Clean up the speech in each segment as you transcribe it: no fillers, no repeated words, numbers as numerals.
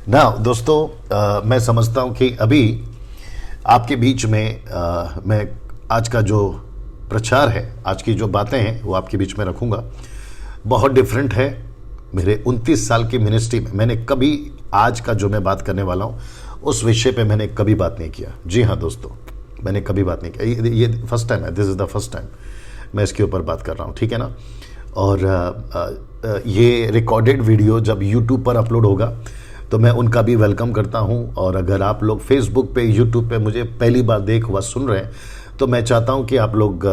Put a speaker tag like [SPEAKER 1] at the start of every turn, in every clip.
[SPEAKER 1] ना दोस्तों, मैं समझता हूं कि अभी आपके बीच में मैं आज का जो प्रचार है, आज की जो बातें हैं वो आपके बीच में रखूंगा। बहुत डिफरेंट है। मेरे 29 साल की मिनिस्ट्री में मैंने कभी आज का जो मैं बात करने वाला हूं उस विषय पे मैंने कभी बात नहीं किया। जी हाँ दोस्तों, मैंने कभी बात नहीं किया। ये फर्स्ट टाइम है, this is the first time मैं इसके ऊपर बात कर रहा हूँ, ठीक है ना। और ये रिकॉर्डेड वीडियो जब यूट्यूब पर अपलोड होगा तो मैं उनका भी वेलकम करता हूं। और अगर आप लोग फेसबुक पे, यूट्यूब पे मुझे पहली बार देख व सुन रहे हैं तो मैं चाहता हूं कि आप लोग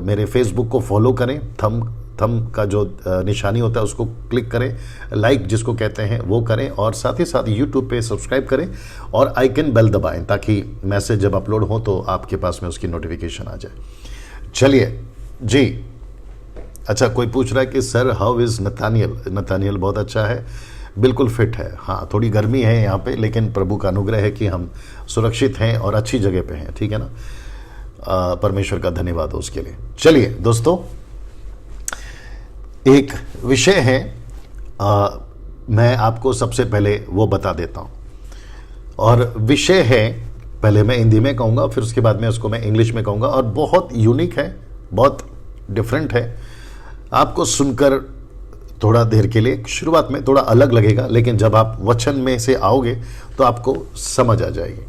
[SPEAKER 1] मेरे फेसबुक को फॉलो करें। थम का जो निशानी होता है उसको क्लिक करें, लाइक जिसको कहते हैं वो करें, और साथ ही साथ यूट्यूब पे सब्सक्राइब करें और आइकन बेल दबाएं ताकि मैसेज जब अपलोड हो तो आपके पास में उसकी नोटिफिकेशन आ जाए। चलिए जी। अच्छा, कोई पूछ रहा है कि sir how is Nathaniel. Nathaniel बहुत अच्छा है, बिल्कुल फिट है। हाँ, थोड़ी गर्मी है यहाँ पे, लेकिन प्रभु का अनुग्रह है कि हम सुरक्षित हैं और अच्छी जगह पे हैं, ठीक है ना। परमेश्वर का धन्यवाद हो उसके लिए। चलिए दोस्तों, एक विषय है, मैं आपको सबसे पहले वो बता देता हूँ। और विषय है, पहले मैं हिंदी में कहूँगा फिर उसके बाद में उसको मैं इंग्लिश में कहूँगा, और बहुत यूनिक है, बहुत डिफरेंट है। आपको सुनकर थोड़ा देर के लिए शुरुआत में थोड़ा अलग लगेगा, लेकिन जब आप वचन में से आओगे तो आपको समझ आ जाएगी।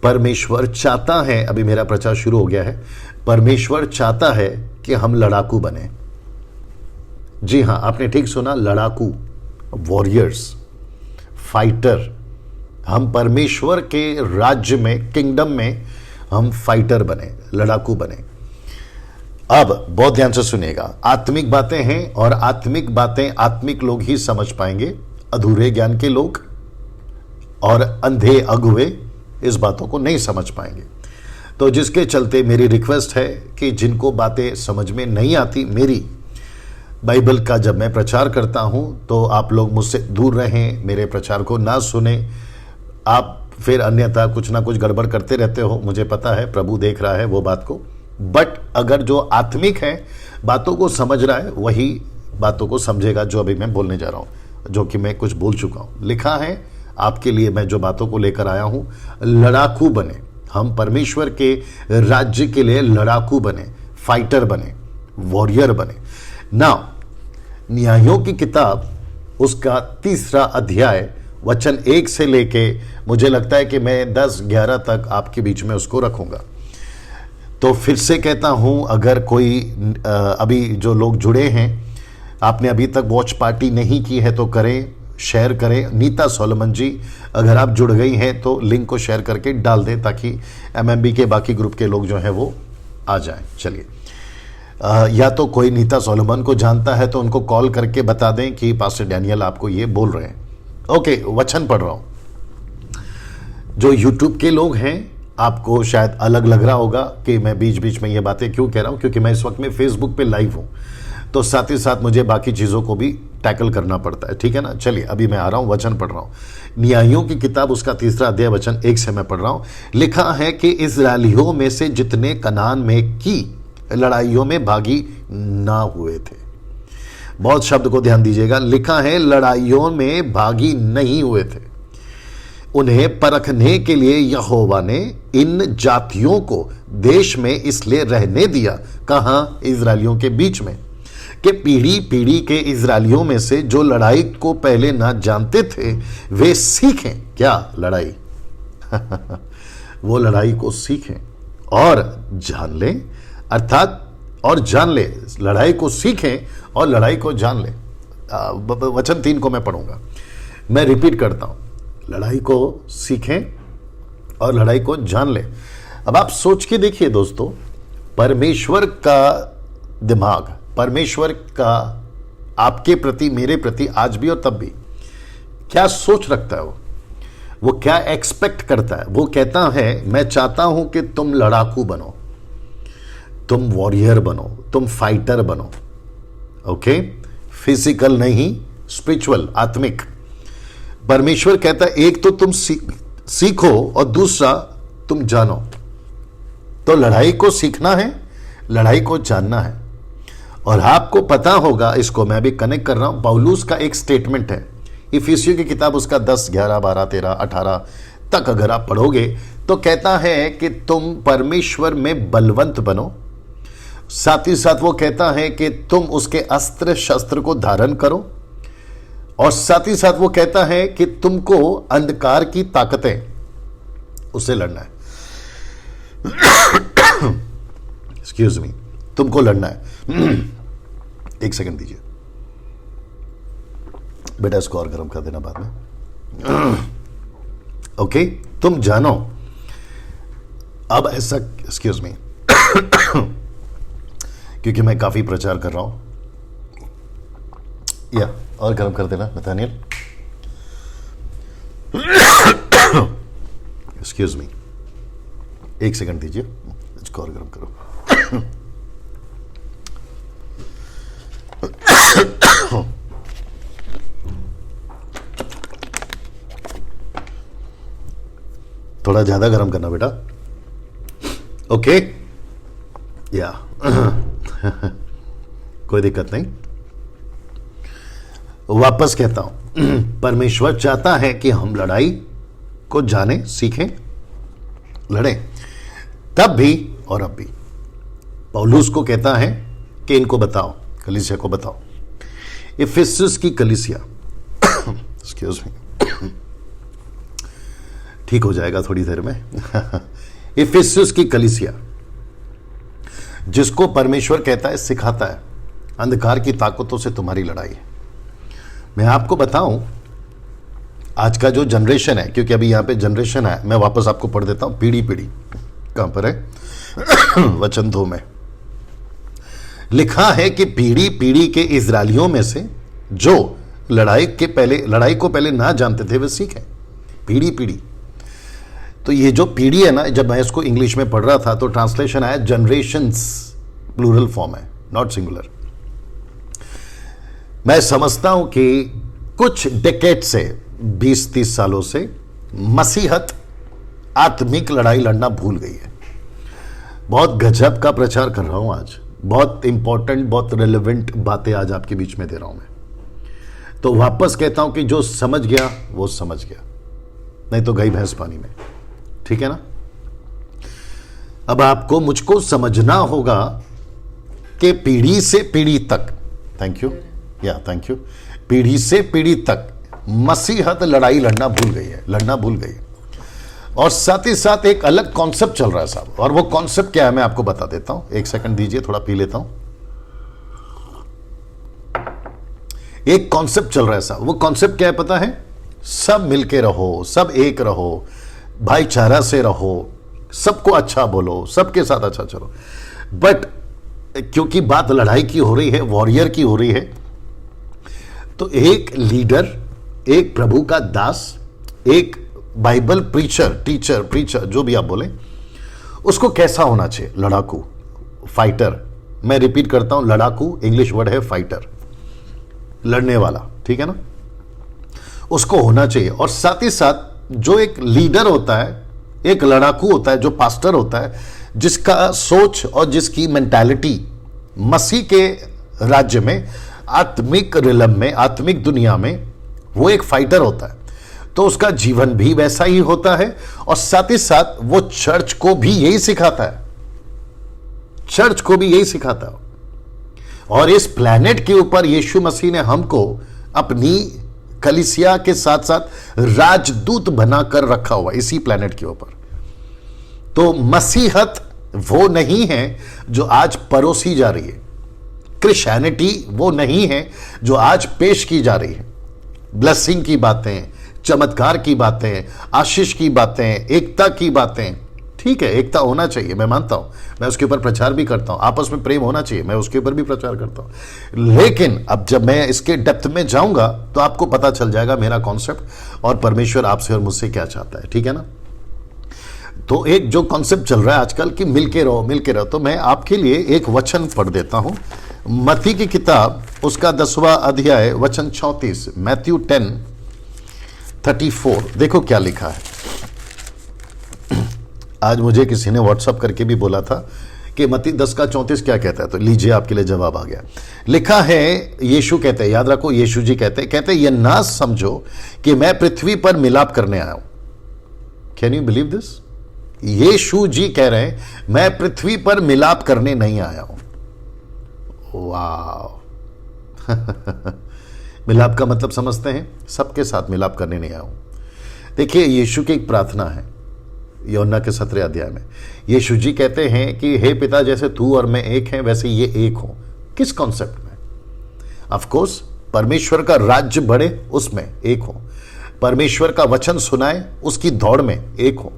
[SPEAKER 1] परमेश्वर चाहता है, अभी मेरा प्रचार शुरू हो गया है, परमेश्वर चाहता है कि हम लड़ाकू बने। जी हाँ, आपने ठीक सुना, लड़ाकू, वॉरियर्स, फाइटर। हम परमेश्वर के राज्य में, किंगडम में हम फाइटर बने, लड़ाकू बने। अब बहुत ध्यान से सुनिएगा, आत्मिक बातें हैं और आत्मिक बातें आत्मिक लोग ही समझ पाएंगे। अधूरे ज्ञान के लोग और अंधे अगुवे इस बातों को नहीं समझ पाएंगे। तो जिसके चलते मेरी रिक्वेस्ट है कि जिनको बातें समझ में नहीं आती, मेरी बाइबल का जब मैं प्रचार करता हूं तो आप लोग मुझसे दूर रहें, मेरे प्रचार को ना सुने। आप फिर अन्यथा कुछ ना कुछ गड़बड़ करते रहते हो, मुझे पता है, प्रभु देख रहा है वो बात को। बट अगर जो आत्मिक है, बातों को समझ रहा है, वही बातों को समझेगा जो अभी मैं बोलने जा रहा हूं, जो कि मैं कुछ बोल चुका हूं। लिखा है आपके लिए, मैं जो बातों को लेकर आया हूं, लड़ाकू बने। हम परमेश्वर के राज्य के लिए लड़ाकू बने, फाइटर बने, वॉरियर बने। नाउ न्यायों की किताब, उसका 3 अध्याय वचन 1 से लेके मुझे लगता है कि मैं 10-11 तक आपके बीच में उसको रखूंगा। तो फिर से कहता हूं, अगर कोई अभी जो लोग जुड़े हैं, आपने अभी तक वॉच पार्टी नहीं की है तो करें, शेयर करें। नीता सोलोमन जी, अगर आप जुड़ गई हैं तो लिंक को शेयर करके डाल दें ताकि एमएमबी के बाकी ग्रुप के लोग जो हैं वो आ जाएं। चलिए, या तो कोई नीता सोलोमन को जानता है तो उनको कॉल करके बता दें कि पास्टर डैनियल आपको ये बोल रहे हैं। ओके, वचन पढ़ रहा हूं। जो यूट्यूब के लोग हैं, आपको शायद अलग लग रहा होगा कि मैं बीच बीच में ये बातें क्यों कह रहा हूं, क्योंकि मैं इस वक्त में फेसबुक पे लाइव हूं, तो साथ ही साथ मुझे बाकी चीज़ों को भी टैकल करना पड़ता है, ठीक है ना। चलिए, अभी मैं आ रहा हूं, वचन पढ़ रहा हूं। न्यायों की किताब, उसका 3 अध्याय वचन 1 से मैं पढ़ रहा हूं। लिखा है कि इस्राएलियों में से जितने कनान में की लड़ाइयों में भागी ना हुए थे। बहुत शब्द को ध्यान दीजिएगा, लिखा है लड़ाइयों में भागी नहीं हुए थे, उन्हें परखने के लिए यहोवा ने इन जातियों को देश में इसलिए रहने दिया। कहां? इजरायलियों के बीच में, कि पीढ़ी पीढ़ी के इजरायलियों में से जो लड़ाई को पहले ना जानते थे वे सीखें। क्या लड़ाई? वो लड़ाई को सीखें और जान लें, अर्थात और जान ले, लड़ाई को सीखें और लड़ाई को जान ले। वचन 3 को मैं पढ़ूंगा, मैं रिपीट करता हूं, लड़ाई को सीखें और लड़ाई को जान ले। अब आप सोच के देखिए दोस्तों, परमेश्वर का दिमाग, परमेश्वर का आपके प्रति, मेरे प्रति आज भी और तब भी क्या सोच रखता है, वो क्या एक्सपेक्ट करता है। वो कहता है, मैं चाहता हूं कि तुम लड़ाकू बनो, तुम वॉरियर बनो, तुम फाइटर बनो। ओके, फिजिकल नहीं, स्पिरिचुअल, आत्मिक। परमेश्वर कहता है एक तो तुम सीखो और दूसरा तुम जानो। तो लड़ाई को सीखना है, लड़ाई को जानना है। और आपको पता होगा, इसको मैं भी कनेक्ट कर रहा हूं, पौलुस का एक स्टेटमेंट है इफिसियों की किताब उसका 10, 11, 12, 13, 18 तक अगर आप पढ़ोगे तो कहता है कि तुम परमेश्वर में बलवंत बनो। साथ ही साथ वो कहता है कि तुम उसके अस्त्र शस्त्र को धारण करो, और साथ ही साथ वो कहता है कि तुमको अंधकार की ताकतें उससे लड़ना है। एक्सक्यूज मी, तुमको लड़ना है। एक सेकंड दीजिए बेटा, इसको और गर्म कर देना बाद में। ओके, तुम जानो अब ऐसा, एक्सक्यूज मी, क्योंकि मैं काफी प्रचार कर रहा हूं, या और गर्म कर देना नथानियल। एक्सक्यूज मी, एक सेकंड दीजिए, इसको और गर्म करो। थोड़ा ज्यादा गर्म करना बेटा। ओके, या कोई दिक्कत नहीं। वापस कहता हूं, परमेश्वर चाहता है कि हम लड़ाई को जाने, सीखें, लड़ें, तब भी और अब भी। पौलुस को कहता है कि इनको बताओ, कलीसिया को बताओ। इफिसुस की कलीसिया, एक्सक्यूज मी, ठीक हो जाएगा थोड़ी देर में। इफिसुस की कलीसिया, जिसको परमेश्वर कहता है, सिखाता है, अंधकार की ताकतों से तुम्हारी लड़ाई है। मैं आपको बताऊं, आज का जो जनरेशन है, क्योंकि अभी यहां पे जनरेशन है, मैं वापस आपको पढ़ देता हूं। पीढ़ी पीढ़ी कहां पर है? वचन 2 में लिखा है कि पीढ़ी पीढ़ी के इजरायलियों में से जो लड़ाई को पहले ना जानते थे वे सीखें। पीढ़ी पीढ़ी, तो ये जो पीढ़ी है ना, जब मैं इसको इंग्लिश में पढ़ रहा था तो ट्रांसलेशन आया जनरेशंस, प्लूरल फॉर्म है, नॉट सिंगुलर। मैं समझता हूं कि कुछ डेकेड से, 20-30 सालों से मसीहत आत्मिक लड़ाई लड़ना भूल गई है। बहुत गजब का प्रचार कर रहा हूं आज, बहुत इंपॉर्टेंट, बहुत रेलेवेंट बातें आज आपके बीच में दे रहा हूं मैं। तो वापस कहता हूं कि जो समझ गया वो समझ गया, नहीं तो गई भैंस पानी में। ठीक है ना? अब आपको मुझको समझना होगा कि पीढ़ी से पीढ़ी तक, थैंक यू, या थैंक यू, पीढ़ी से पीढ़ी तक मसीहत लड़ाई लड़ना भूल गई है, लड़ना भूल गई। और साथ ही साथ एक अलग कॉन्सेप्ट चल रहा है साहब, और वो कॉन्सेप्ट क्या है मैं आपको बता देता हूं। एक सेकंड दीजिए, थोड़ा पी लेता हूं। एक कॉन्सेप्ट चल रहा है साहब, वो कॉन्सेप्ट क्या है पता है? सब मिलके रहो, सब एक रहो, भाईचारा से रहो, सबको अच्छा बोलो, सबके साथ अच्छा चलो। बट क्योंकि बात लड़ाई की हो रही है, वॉरियर की हो रही है, तो एक लीडर, एक प्रभु का दास, एक बाइबल प्रीचर, टीचर, प्रीचर, जो भी आप बोले, उसको कैसा होना चाहिए? लड़ाकू, फाइटर। मैं रिपीट करता हूं, लड़ाकू इंग्लिश वर्ड है फाइटर, लड़ने वाला, ठीक है ना? उसको होना चाहिए। और साथ ही साथ जो एक लीडर होता है, एक लड़ाकू होता है, जो पास्टर होता है, जिसका सोच और जिसकी मेंटालिटी मसीह के राज्य में, आत्मिक रिलम में, आत्मिक दुनिया में, वो एक फाइटर होता है, तो उसका जीवन भी वैसा ही होता है। और साथ ही साथ वो चर्च को भी यही सिखाता है, चर्च को भी यही सिखाता है। और इस प्लैनेट के ऊपर यीशु मसीह ने हमको अपनी कलीसिया के साथ साथ राजदूत बनाकर रखा हुआ, इसी प्लैनेट के ऊपर। तो मसीहत वो नहीं है जो आज परोसी जा रही है, क्रिश्चियनिटी वो नहीं है जो आज पेश की जा रही है। ब्लेसिंग की बातें, चमत्कार की बातें, आशीष की बातें, एकता की बातें, ठीक है, एकता होना चाहिए, मैं मानता हूं, मैं उसके ऊपर प्रचार भी करता हूं। आपस में प्रेम होना चाहिए, मैं उसके ऊपर भी प्रचार करता हूं। लेकिन अब जब मैं इसके डेप्थ में जाऊंगा तो आपको पता चल जाएगा मेरा कॉन्सेप्ट और परमेश्वर आपसे और मुझसे क्या चाहता है, ठीक है ना? तो एक जो कॉन्सेप्ट चल रहा है आजकल कि मिलके रहो, मिलके रहो, तो मैं आपके लिए एक वचन पढ़ देता हूं, मत्ती की किताब, उसका 10वां अध्याय, वचन 34, मैथ्यू 10:34। देखो क्या लिखा है। आज मुझे किसी ने व्हाट्सएप करके भी बोला था कि मत्ती 10:34 क्या कहता है, तो लीजिए आपके लिए जवाब आ गया। लिखा है, यीशु कहते हैं, याद रखो यीशु जी कहते ये ना समझो कि मैं पृथ्वी पर मिलाप करने आया हूं। Can you believe this? Yeshu ji कह रहे हैं मैं पृथ्वी पर मिलाप करने नहीं आया हूं। वाह मिलाप का मतलब समझते हैं, सबके साथ मिलाप करने नहीं आया हूं। देखिए यीशु की एक प्रार्थना है यूहन्ना के 17 अध्याय में। यीशु जी कहते हैं कि हे पिता, जैसे तू और मैं एक हैं वैसे ये एक हो। किस कॉन्सेप्ट में? ऑफ कोर्स परमेश्वर का राज्य बढ़े उसमें एक हो, परमेश्वर का वचन सुनाए उसकी दौड़ में एक हो,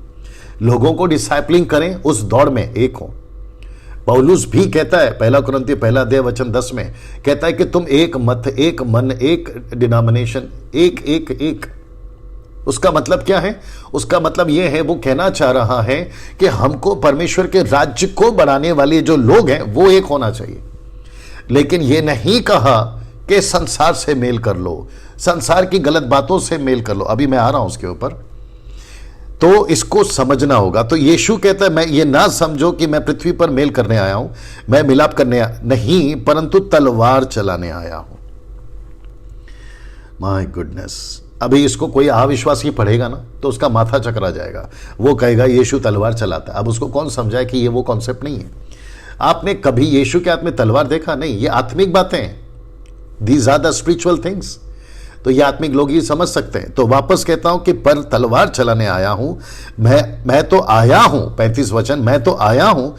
[SPEAKER 1] लोगों को डिसाइपलिंग करें उस दौड़ में एक हो। पौलुस भी कहता है 1 कुरिन्थियों 1 अध्याय वचन 10 में कहता है कि तुम एक मत, एक मन, एक डिनोमिनेशन, एक एक एक। उसका मतलब क्या है? उसका मतलब यह है, वो कहना चाह रहा है कि हमको परमेश्वर के राज्य को बढ़ाने वाले जो लोग हैं वो एक होना चाहिए। लेकिन यह नहीं कहा कि संसार से मेल कर लो, संसार की गलत बातों से मेल कर लो। अभी मैं आ रहा हूं उसके ऊपर, तो इसको समझना होगा। तो यीशु कहता है मैं ये ना समझो कि मैं पृथ्वी पर मेल करने आया हूं, मैं मिलाप करने नहीं परंतु तलवार चलाने आया हूं। माय गुडनेस, अभी इसको कोई अविश्वासी पढ़ेगा ना तो उसका माथा चकरा जाएगा, वो कहेगा यीशु तलवार चलाता है। अब उसको कौन समझाए कि ये वो कॉन्सेप्ट नहीं है। आपने कभी यीशु के हाथ में तलवार देखा? नहीं, ये आत्मिक बातें हैं, these are the spiritual things. तो ये आत्मिक लोग ही समझ सकते हैं। तो वापस कहता हूं कि पर तलवार चलाने आया हूं, मैं तो आया हूं, 35 वचन, मैं तो आया हूं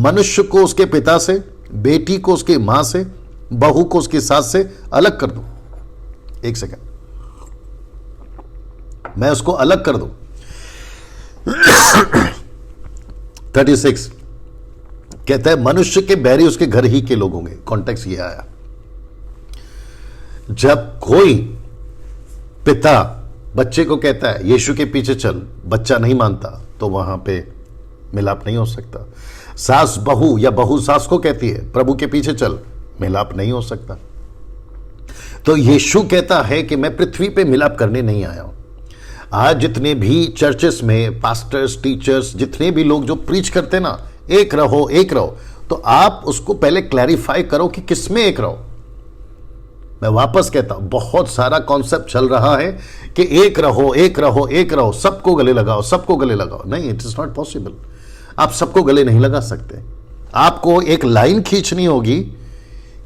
[SPEAKER 1] मनुष्य को उसके पिता से, बेटी को उसकी मां से, बहू को उसकी सास से अलग कर दूं। एक सेकंड, मैं उसको अलग कर दूं। 36 कहता है मनुष्य के बैरी उसके घर ही के लोग होंगे। कॉन्टेक्स्ट ये आया, जब कोई पिता बच्चे को कहता है यीशु के पीछे चल, बच्चा नहीं मानता, तो वहां पे मिलाप नहीं हो सकता। सास बहू या बहू सास को कहती है प्रभु के पीछे चल, मिलाप नहीं हो सकता। तो यीशु कहता है कि मैं पृथ्वी पे मिलाप करने नहीं आया हूं। आज जितने भी चर्चेस में पास्टर्स, टीचर्स, जितने भी लोग जो प्रीच करते ना एक रहो एक रहो, तो आप उसको पहले क्लैरिफाई करो कि किसमें एक रहो। मैं वापस कहता हूं, बहुत सारा कॉन्सेप्ट चल रहा है कि एक रहो एक रहो एक रहो, सबको गले लगाओ सबको गले लगाओ। नहीं, इट इज नॉट पॉसिबल। आप सबको गले नहीं लगा सकते। आपको एक लाइन खींचनी होगी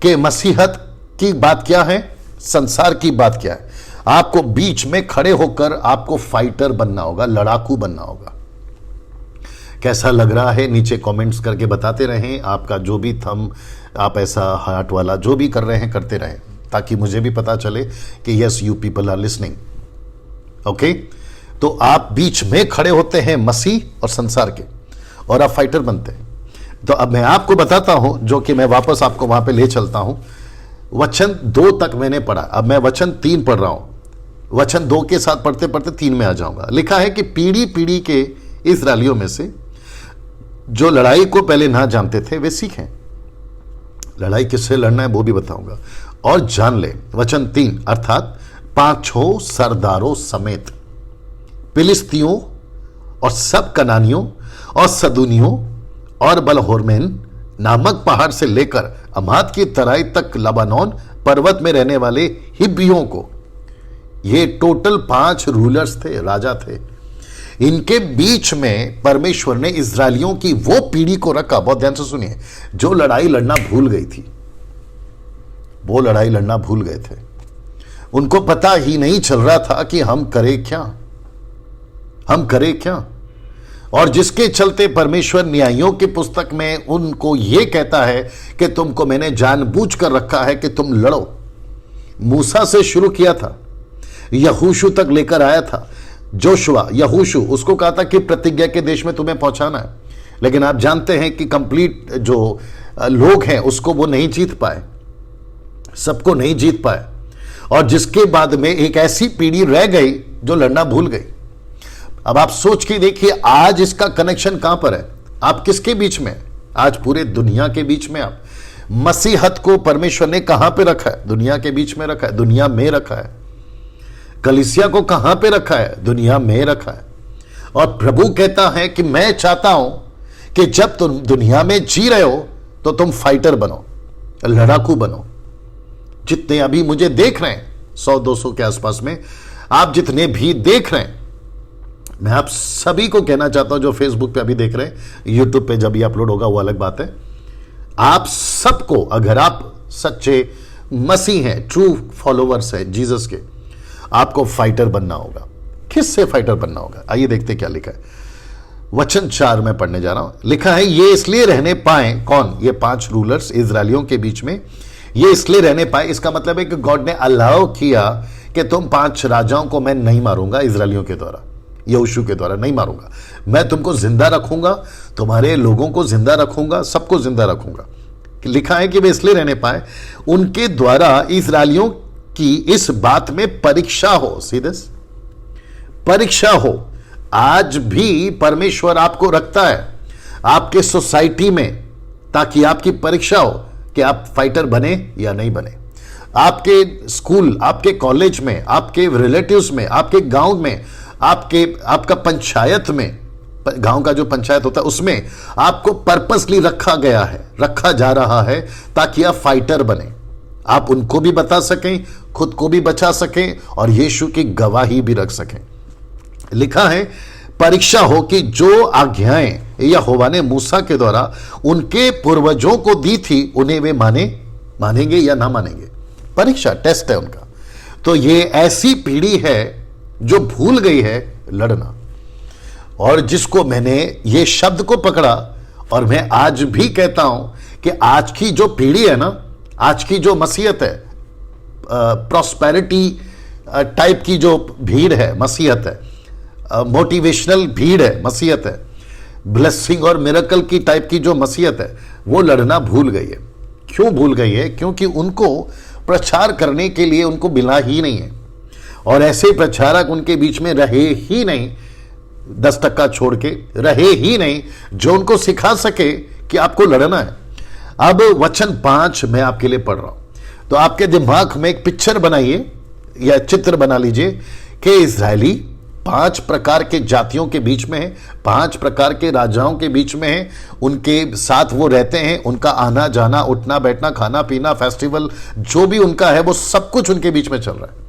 [SPEAKER 1] कि मसीहत की बात क्या है, संसार की बात क्या है। आपको बीच में खड़े होकर आपको फाइटर बनना होगा, लड़ाकू बनना होगा। कैसा लग रहा है नीचे कमेंट्स करके बताते रहें। आपका जो भी थंब, आप ऐसा हार्ट वाला जो भी कर रहे हैं करते रहें, ताकि मुझे भी पता चले कि yes you people are listening. Okay, तो आप बीच में खड़े होते हैं मसीह और संसार के, और आप फाइटर बनते हैं। तो अब मैं आपको बताता हूं, जो कि मैं वापस आपको वहां पे ले चलता हूं। वचन 2 तक मैंने पढ़ा, अब मैं वचन 3 पढ़ रहा हूं। वचन 2 के साथ पढ़ते पढ़ते 3 में आ जाऊंगा। लिखा है कि पीढ़ी पीढ़ी के इस्राएलियों में से जो लड़ाई को पहले ना जानते थे वे सीखें। लड़ाई किससे लड़ना है वो भी बताऊंगा, और जान ले। वचन 3 अर्थात 5 सरदारों समेत फिलिस्तियों और सब कनानियों और सदूनियों और बलहोर्मेन नामक पहाड़ से लेकर अमाद की तराई तक लबानोन पर्वत में रहने वाले हिब्बियों को, ये टोटल 5 रूलर्स थे, राजा थे। इनके बीच में परमेश्वर ने इस्राएलियों की वो पीढ़ी को रखा, बहुत ध्यान से सुनिए, जो लड़ाई लड़ना भूल गई थी। वो लड़ाई लड़ना भूल गए थे। उनको पता ही नहीं चल रहा था कि हम करें क्या, हम करें क्या। और जिसके चलते परमेश्वर न्यायों की पुस्तक में उनको यह कहता है कि तुमको मैंने जानबूझ कर रखा है कि तुम लड़ो। मूसा से शुरू किया था, यहोशू तक लेकर आया था। जोशुआ, यहोशू, उसको कहा था कि प्रतिज्ञा के देश में तुम्हें पहुंचाना है। लेकिन आप जानते हैं कि कंप्लीट जो लोग हैं उसको वो नहीं जीत पाए, सबको नहीं जीत पाए। और जिसके बाद में एक ऐसी पीढ़ी रह गई जो लड़ना भूल गई। अब आप सोच के देखिए, आज इसका कनेक्शन कहां पर है? आप किसके बीच में? आज पूरे दुनिया के बीच में। आप मसीहत को परमेश्वर ने कहां पे रखा है? दुनिया के बीच में रखा है, दुनिया में रखा है। कलीसिया को कहां पे रखा है? दुनिया में रखा है। और प्रभु कहता है कि मैं चाहता हूं कि जब तुम दुनिया में जी रहे हो तो तुम फाइटर बनो, लड़ाकू बनो। जितने अभी मुझे देख रहे हैं 100-200 के आसपास में, आप जितने भी देख रहे हैं, मैं आप सभी को कहना चाहता हूं, जो फेसबुक पे अभी देख रहे हैं, यूट्यूब पे जब ये अपलोड होगा वो अलग बात है, आप सबको, अगर आप सच्चे मसीह हैं, ट्रू फॉलोवर्स हैं जीसस के, आपको फाइटर बनना होगा। किससे फाइटर बनना होगा? आइए देखते क्या लिखा है। वचन 4 में पढ़ने जा रहा हूं। लिखा है, ये इसलिए रहने पाए, कौन? ये 5 रूलर्स इजरायलियों के बीच में, ये इसलिए रहने पाए, इसका मतलब है कि गॉड ने अलाउ किया कि तुम 5 राजाओं को मैं नहीं मारूंगा इजरायलियों के द्वारा, यहोशू के द्वारा नहीं मारूंगा, मैं तुमको जिंदा रखूंगा, तुम्हारे लोगों को जिंदा रखूंगा, सबको जिंदा रखूंगा। लिखा है कि वे इसलिए रहने पाए, उनके द्वारा इजरायलियों की इस बात में परीक्षा हो। सीधे परीक्षा हो। आज भी परमेश्वर आपको रखता है आपके सोसाइटी में, ताकि आपकी परीक्षा हो कि आप फाइटर बने या नहीं बने। आपके स्कूल, आपके कॉलेज में, आपके रिलेटिव्स में, आपके गांव में, आपका पंचायत में, गांव का जो पंचायत होता है उसमें आपको पर्पसली रखा गया है, रखा जा रहा है, ताकि आप फाइटर बने, आप उनको भी बता सकें, खुद को भी बचा सकें और यीशु की गवाही भी रख सकें। लिखा है, परीक्षा हो कि जो आज्ञाएं यहोवा ने मूसा के द्वारा उनके पूर्वजों को दी थी, उन्हें वे मानेंगे या ना मानेंगे। परीक्षा, टेस्ट है उनका। तो ये ऐसी पीढ़ी है जो भूल गई है लड़ना, और जिसको मैंने ये शब्द को पकड़ा, और मैं आज भी कहता हूं कि आज की जो पीढ़ी है ना, आज की जो मसीहत है, प्रॉस्पेरिटी टाइप की जो भीड़ है, मसीहत है, मोटिवेशनल भीड़ है, मसीहत है, ब्लेसिंग और मिरेकल की टाइप की जो मसीहत है, वो लड़ना भूल गई है। क्यों भूल गई है? क्योंकि उनको प्रचार करने के लिए उनको मिला ही नहीं है, और ऐसे प्रचारक उनके बीच में रहे ही नहीं, 10% छोड़ के रहे ही नहीं, जो उनको सिखा सके कि आपको लड़ना है। अब वचन 5 मैं आपके लिए पढ़ रहा हूं, तो आपके दिमाग में एक पिक्चर बनाइए या चित्र बना लीजिए कि इजरायली 5 प्रकार के जातियों के बीच में है, 5 प्रकार के राजाओं के बीच में है, उनके साथ वो रहते हैं, उनका आना जाना, उठना बैठना, खाना पीना, फेस्टिवल जो भी उनका है, वो सब कुछ उनके बीच में चल रहा है।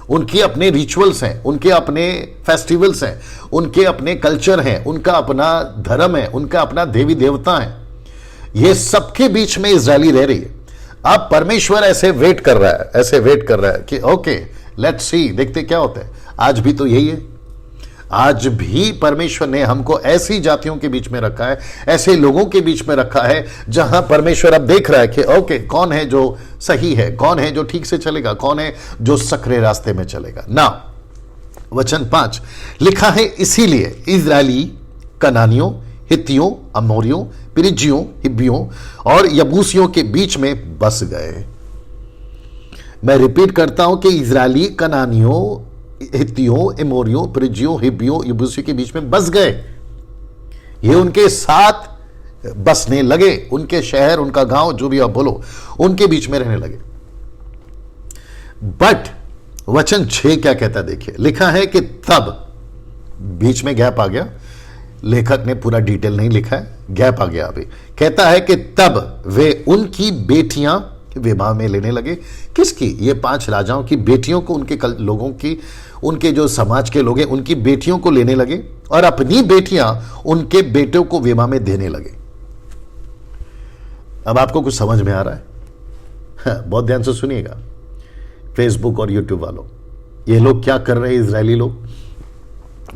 [SPEAKER 1] उनके अपने रिचुअल्स हैं, उनके अपने फेस्टिवल्स हैं, उनके अपने कल्चर हैं, उनका अपना धर्म है, उनका अपना देवी देवता है। ये सबके बीच में इजरायली रह रही है। अब परमेश्वर ऐसे वेट कर रहा है, ऐसे वेट कर रहा है कि ओके लेट्स सी, देखते क्या होता है। आज भी तो यही है, आज भी परमेश्वर ने हमको ऐसी जातियों के बीच में रखा है, ऐसे लोगों के बीच में रखा है, जहां परमेश्वर अब देख रहा है कि ओके कौन है जो सही है, कौन है जो ठीक से चलेगा, कौन है जो सकरे रास्ते में चलेगा ना। वचन 5 लिखा है, इसीलिए इजरायली कनानियों, हित्तियों, अमोरियों, पिरिजियों, हिब्बियों और यबूसियों के बीच में बस गए। मैं रिपीट करता हूं कि इजरायली कनानियों, हित्तियों, एमोरियों, परिजियों, हिब्बियों, यबूसियों के बीच में बस गए। ये उनके साथ बसने लगे, उनके शहर, उनका गांव, जो भी आप बोलो, उनके बीच में रहने लगे। बट वचन 6 क्या कहता है देखिए, लिखा है कि तब, बीच में गैप आ गया, लेखक ने पूरा डिटेल नहीं लिखा है, गैप आ गया अभी। कहता है कि तब वे उनकी बेटियां विवाह में लेने लगे। किसकी? ये 5 राजाओं की बेटियों को, उनके लोगों की, उनके जो समाज के लोग हैं उनकी बेटियों को लेने लगे, और अपनी बेटियां उनके बेटों को विवाह में देने लगे। अब आपको कुछ समझ में आ रहा है? बहुत ध्यान से सुनिएगा फेसबुक और यूट्यूब वालों, ये लोग क्या कर रहे हैं? इजरायली लोग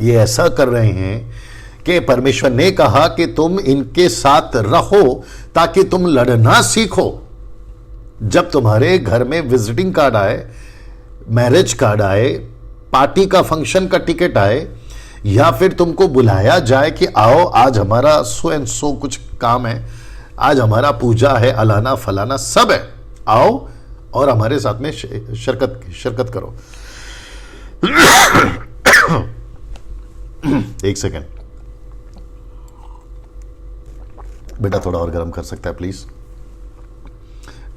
[SPEAKER 1] ये ऐसा कर रहे हैं कि परमेश्वर ने कहा कि तुम इनके साथ रहो ताकि तुम लड़ना सीखो। जब तुम्हारे घर में विजिटिंग कार्ड आए, मैरिज कार्ड आए, पार्टी का फंक्शन का टिकट आए, या फिर तुमको बुलाया जाए कि आओ आज हमारा सो एंड सो कुछ काम है, आज हमारा पूजा है, अलाना फलाना सब है, आओ और हमारे साथ में शिरकत करो। एक सेकेंड बेटा, थोड़ा और गर्म कर सकता है प्लीज?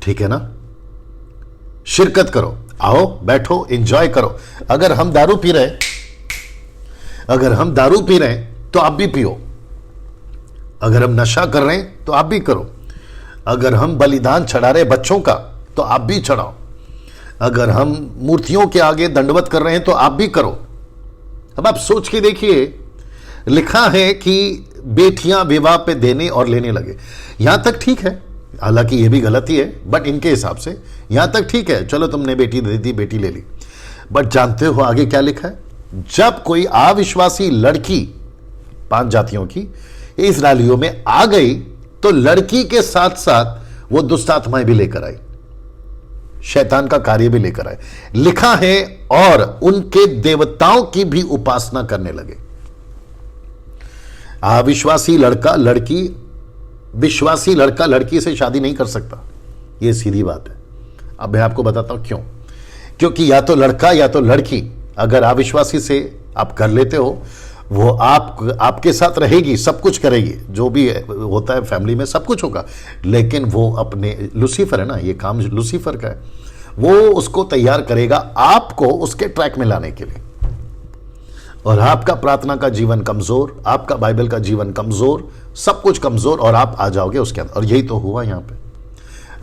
[SPEAKER 1] ठीक है ना? शिरकत करो, आओ बैठो, एंजॉय करो। अगर हम दारू पी रहे हैं तो आप भी पियो। अगर हम नशा कर रहे हैं तो आप भी करो, अगर हम बलिदान चढ़ा रहे बच्चों का तो आप भी चढ़ाओ, अगर हम मूर्तियों के आगे दंडवत कर रहे हैं तो आप भी करो। अब आप सोच के देखिए, लिखा है कि बेटियां विवाह पे देने और लेने लगे। यहां तक ठीक है, हालांकि ये भी गलती है, बट इनके हिसाब से यहां तक ठीक है, चलो तुमने बेटी दे दी, बेटी ले ली। बट जानते हो आगे क्या लिखा है? जब कोई अविश्वासी लड़की 5 जातियों की इस्राएलियों में आ गई तो लड़की के साथ साथ वो दुष्ट आत्माएं भी लेकर आई, शैतान का कार्य भी लेकर आए। लिखा है और उनके देवताओं की भी उपासना करने लगे। अविश्वासी लड़का लड़की, विश्वासी लड़का लड़की से शादी नहीं कर सकता, यह सीधी बात है। अब मैं आपको बताता हूं क्यों। क्योंकि या तो लड़का या तो लड़की अगर अविश्वासी से आप कर लेते हो, वो आपके साथ रहेगी, सब कुछ करेगी, जो भी होता है फैमिली में सब कुछ होगा, लेकिन वो अपने, लूसीफर है ना, ये काम लूसीफर का है, वो उसको तैयार करेगा आपको उसके ट्रैक में लाने के लिए। और आपका प्रार्थना का जीवन कमजोर, आपका बाइबल का जीवन कमजोर, सब कुछ कमजोर, और आप आ जाओगे उसके अंदर। और यही तो हुआ यहां पे।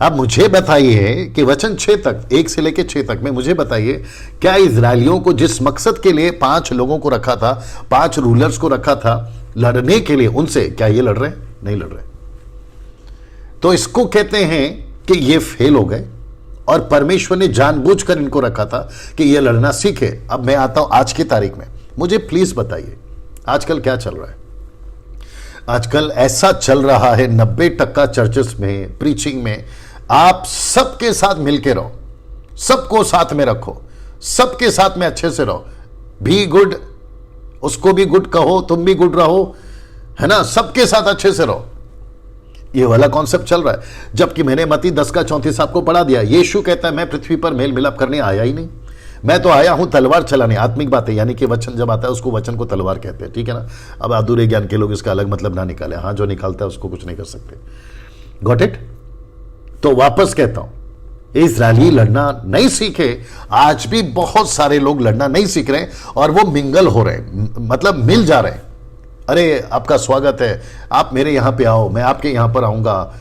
[SPEAKER 1] अब मुझे बताइए कि वचन 6 तक, 1 से लेकर 6 तक में मुझे बताइए, क्या इजरायलियों को जिस मकसद के लिए 5 लोगों को रखा था, 5 रूलर्स को रखा था लड़ने के लिए, उनसे क्या ये लड़ रहे हैं? नहीं लड़ रहे। तो इसको कहते हैं कि ये फेल हो गए, और परमेश्वर ने जानबूझकर इनको रखा था कि ये लड़ना सीखे। अब मैं आता हूं आज की तारीख में, मुझे प्लीज बताइए आजकल क्या चल रहा है। आजकल ऐसा चल रहा है 90% चर्चेस में, प्रीचिंग में, आप सबके साथ मिलके रहो, सबको साथ में रखो, सबके साथ में अच्छे से रहो, बी गुड, उसको भी गुड कहो, तुम भी गुड रहो, है ना, सबके साथ अच्छे से रहो। ये वाला कॉन्सेप्ट चल रहा है। जबकि मैंने मत्ती 10:34 आपको पढ़ा दिया। यीशु कहता है मैं पृथ्वी पर मेल मिलाप करने आया ही नहीं, मैं तो आया हूं तलवार चलाने। आत्मिक बात है, यानी कि वचन जब आता है उसको वचन को तलवार कहते हैं, ठीक है ना। अब अधूरे ज्ञान के लोग इसका अलग मतलब ना निकाले, हाँ, जो निकालता है उसको कुछ नहीं कर सकते। Got it? तो वापस कहता हूं, इजरायली लड़ना नहीं सीखे। आज भी बहुत सारे लोग लड़ना नहीं सीख रहे और वो मिंगल हो रहे, मतलब मिल जा रहे हैं। अरे आपका स्वागत है, आप मेरे यहां पे आओ, मैं आपके यहां पर आऊंगा।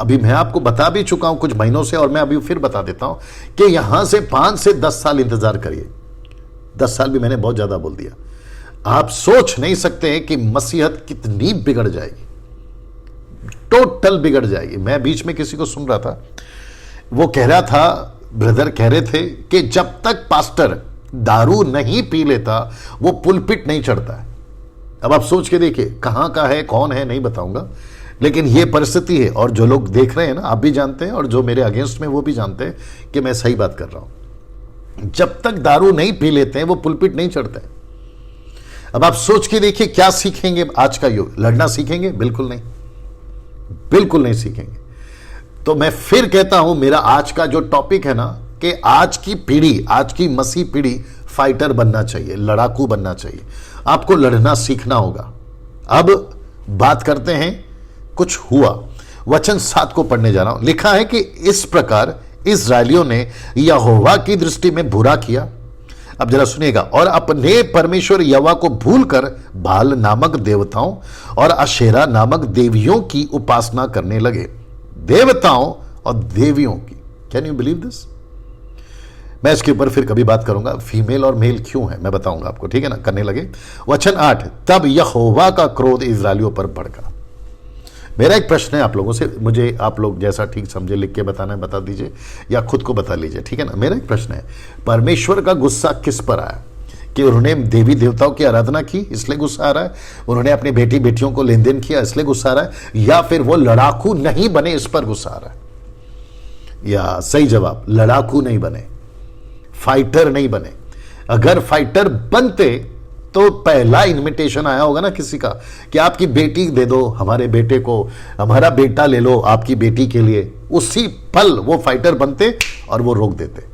[SPEAKER 1] अभी मैं आपको बता भी चुका हूं कुछ महीनों से, और मैं अभी फिर बता देता हूं कि यहां से 5 से 10 साल इंतजार करिए। 10 साल भी मैंने बहुत ज्यादा बोल दिया। आप सोच नहीं सकते कि मसीहत कितनी बिगड़ जाएगी, टोटल बिगड़ जाएगी। मैं बीच में किसी को सुन रहा था, वो कह रहा था, ब्रदर कह रहे थे कि जब तक पास्टर दारू नहीं पी लेता वो पुलपिट नहीं चढ़ता है। अब आप सोच के देखिए, कहां का है, कौन है, नहीं बताऊंगा, लेकिन ये परिस्थिति है। और जो लोग देख रहे हैं ना, आप भी जानते हैं, और जो मेरे अगेंस्ट में वो भी जानते हैं कि मैं सही बात कर रहा हूं। जब तक दारू नहीं पी लेते हैं वो पुलपिट नहीं चढ़ते हैं। अब आप सोच के देखिए, क्या सीखेंगे आज का युग? लड़ना सीखेंगे? बिल्कुल नहीं, बिल्कुल नहीं सीखेंगे। तो मैं फिर कहता हूं, मेरा आज का जो टॉपिक है ना, कि आज की पीढ़ी, आज की मसीह पीढ़ी फाइटर बनना चाहिए, लड़ाकू बनना चाहिए। आपको लड़ना सीखना होगा। अब बात करते हैं, कुछ हुआ। वचन 7 को पढ़ने जा रहा हूं। लिखा है कि इस प्रकार इस्राएलियों ने यहोवा की दृष्टि में बुरा किया। अब जरा सुनिएगा, और अपने परमेश्वर यहोवा को भूलकर बाल नामक देवताओं और अशेरा नामक देवियों की उपासना करने लगे। देवताओं और देवियों की। Can you believe this? मैं इसके ऊपर फिर कभी बात करूंगा, फीमेल और मेल क्यों है, मैं बताऊंगा आपको, ठीक है ना। करने लगे। वचन 8, तब यहोवा का क्रोध इस्राएलियों पर भड़का। मेरा एक प्रश्न है आप लोगों से, मुझे आप लोग जैसा ठीक समझे लिख के बताना है बता दीजिए, या खुद को बता लीजिए, ठीक है ना। मेरा एक प्रश्न है, परमेश्वर का गुस्सा किस पर आया? कि उन्होंने देवी देवताओं की आराधना की इसलिए गुस्सा आ रहा है? उन्होंने अपनी बेटी बेटियों को लेन देन किया इसलिए गुस्सा आ रहा है? या फिर वो लड़ाकू नहीं बने इस पर गुस्सा आ रहा है? या सही जवाब, लड़ाकू नहीं बने, फाइटर नहीं बने। अगर फाइटर बनते तो पहला इनविटेशन आया होगा ना किसी का, कि आपकी बेटी दे दो हमारे बेटे को, हमारा बेटा ले लो आपकी बेटी के लिए। उसी पल वो फाइटर बनते और वो रोक देते।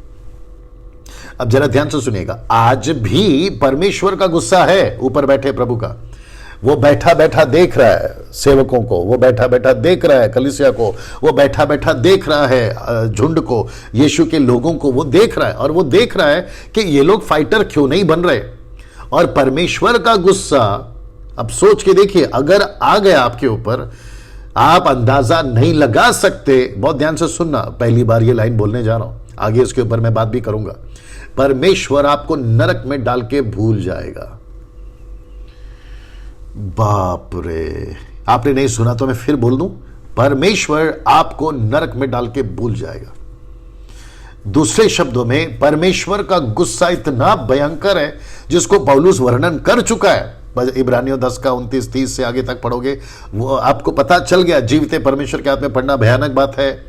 [SPEAKER 1] अब जरा ध्यान से सुनिएगा, आज भी परमेश्वर का गुस्सा है ऊपर बैठे प्रभु का। वो बैठा बैठा देख रहा है सेवकों को, वो बैठा बैठा देख रहा है कलीसिया को, वो बैठा बैठा देख रहा है झुंड को, यीशु के लोगों को वो देख रहा है। और वो देख रहा है कि ये लोग फाइटर क्यों नहीं बन रहे। और परमेश्वर का गुस्सा अब सोच के देखिए, अगर आ गया आपके ऊपर, आप अंदाजा नहीं लगा सकते। बहुत ध्यान से सुनना, पहली बार ये लाइन बोलने जा रहा हूं, आगे इसके ऊपर मैं बात भी करूंगा। परमेश्वर आपको नरक में डाल के भूल जाएगा। बाप रे, आपने नहीं सुना तो मैं फिर बोल दूं, परमेश्वर आपको नरक में डाल के भूल जाएगा। दूसरे शब्दों में, परमेश्वर का गुस्सा इतना भयंकर है जिसको पौलुस वर्णन कर चुका है। इब्रानियों 10 का 29-30 से आगे तक पढ़ोगे, वो आपको पता चल गया। जीवते परमेश्वर के हाथ में पढ़ना भयानक बात है।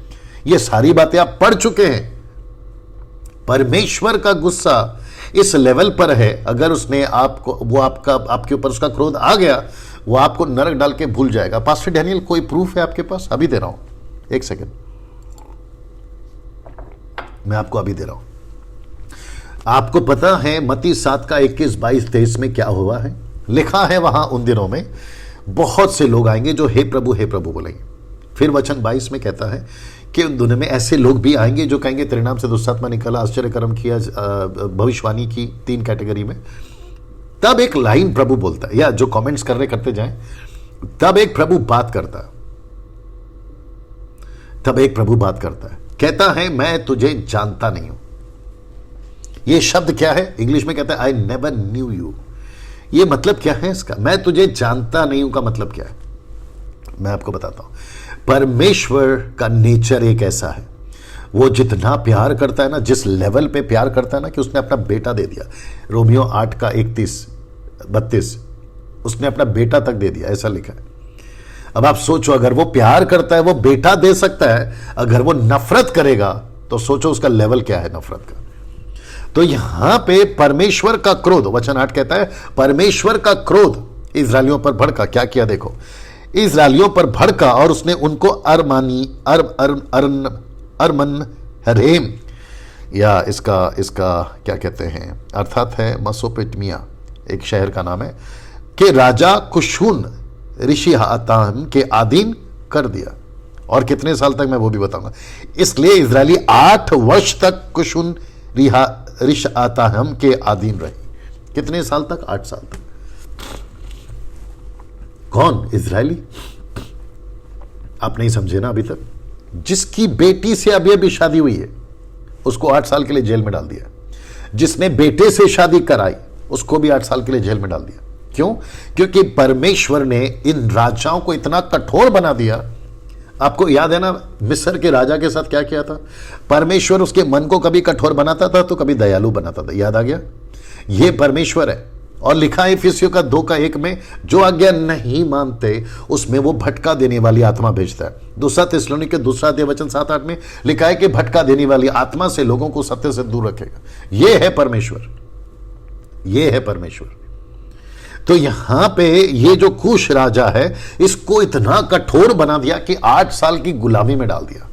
[SPEAKER 1] ये सारी बातें आप पढ़ चुके हैं। परमेश्वर का गुस्सा इस लेवल पर है, अगर उसने आपको, वो आपके ऊपर उसका क्रोध आ गया, वो आपको नरक डाल के भूल जाएगा। पास्टर डैनियल, कोई प्रूफ है आपके पास? अभी दे रहा हूं, एक सेकेंड, मैं आपको अभी दे रहा हूं। आपको पता है मत्ती 7 का 21, 22, 23 में क्या हुआ है? लिखा है वहां, उन दिनों में बहुत से लोग आएंगे जो हे प्रभु बोलेंगे। फिर वचन 22 में कहता है कि उन दिनों में ऐसे लोग भी आएंगे जो कहेंगे तेरे नाम से दुष्टात्मा निकला, आश्चर्य कर्म किया, भविष्यवाणी की, 3 कैटेगरी में। तब एक लाइन प्रभु बोलता है, या जो कमेंट्स कर रहे करते जाएं, तब एक प्रभु बात करता है, कहता है मैं तुझे जानता नहीं हूं। यह शब्द क्या है? इंग्लिश में कहता है आई नेवर न्यू यू। ये मतलब क्या है इसका? मैं तुझे जानता नहीं हूं का मतलब क्या है? मैं आपको बताता हूं। परमेश्वर का नेचर एक ऐसा है, वो जितना प्यार करता है ना, जिस लेवल पे प्यार करता है ना, कि उसने अपना बेटा दे दिया। रोमियो 8 का 31-32, उसने अपना बेटा तक दे दिया, ऐसा लिखा है। अब आप सोचो, अगर वो प्यार करता है, वो बेटा दे सकता है, अगर वो नफरत करेगा तो सोचो उसका लेवल क्या है नफरत का। तो यहां पे परमेश्वर का क्रोध, वचन 8 कहता है परमेश्वर का क्रोध इस्राएलियों पर भड़का। क्या किया देखो, इस्राएलियों पर भड़का और उसने उनको अरमन हरेम, या इसका क्या कहते हैं, अर्थात है मसोपोटामिया, एक शहर का नाम है, कि राजा कुशून ऋषि हाताम के अधीन कर दिया। और कितने साल तक, मैं वो भी बताऊंगा। इसलिए इजरायली 8 वर्ष तक कुशून ऋषि हाताम के अधीन रहे। कितने साल तक? 8 साल तक। कौन? इजरायली। आप नहीं समझे ना अभी तक? जिसकी बेटी से अभी शादी हुई है उसको 8 साल के लिए जेल में डाल दिया। जिसने बेटे से शादी कराई उसको भी 8 साल के लिए जेल में डाल दिया। क्यों? क्योंकि परमेश्वर ने इन राजाओं को इतना कठोर बना दिया। आपको याद है ना मिस्र के राजा के साथ क्या किया था? परमेश्वर उसके मन को कभी कठोर बनाता था तो कभी दयालु बनाता था। याद आ गया? यह परमेश्वर है। और लिखा है इफिसियों का 2 का 1 में, जो आज्ञा नहीं मानते उसमें वो भटका देने वाली आत्मा भेजता है। दूसरा थिस्सलुनीके 2 वचन 7-8 में लिखा है कि भटका देने वाली आत्मा से लोगों को सत्य से दूर रखेगा। यह है परमेश्वर, यह है परमेश्वर। तो यहां पे ये जो कुश राजा है, इसको इतना कठोर बना दिया कि 8 साल की गुलामी में डाल दिया।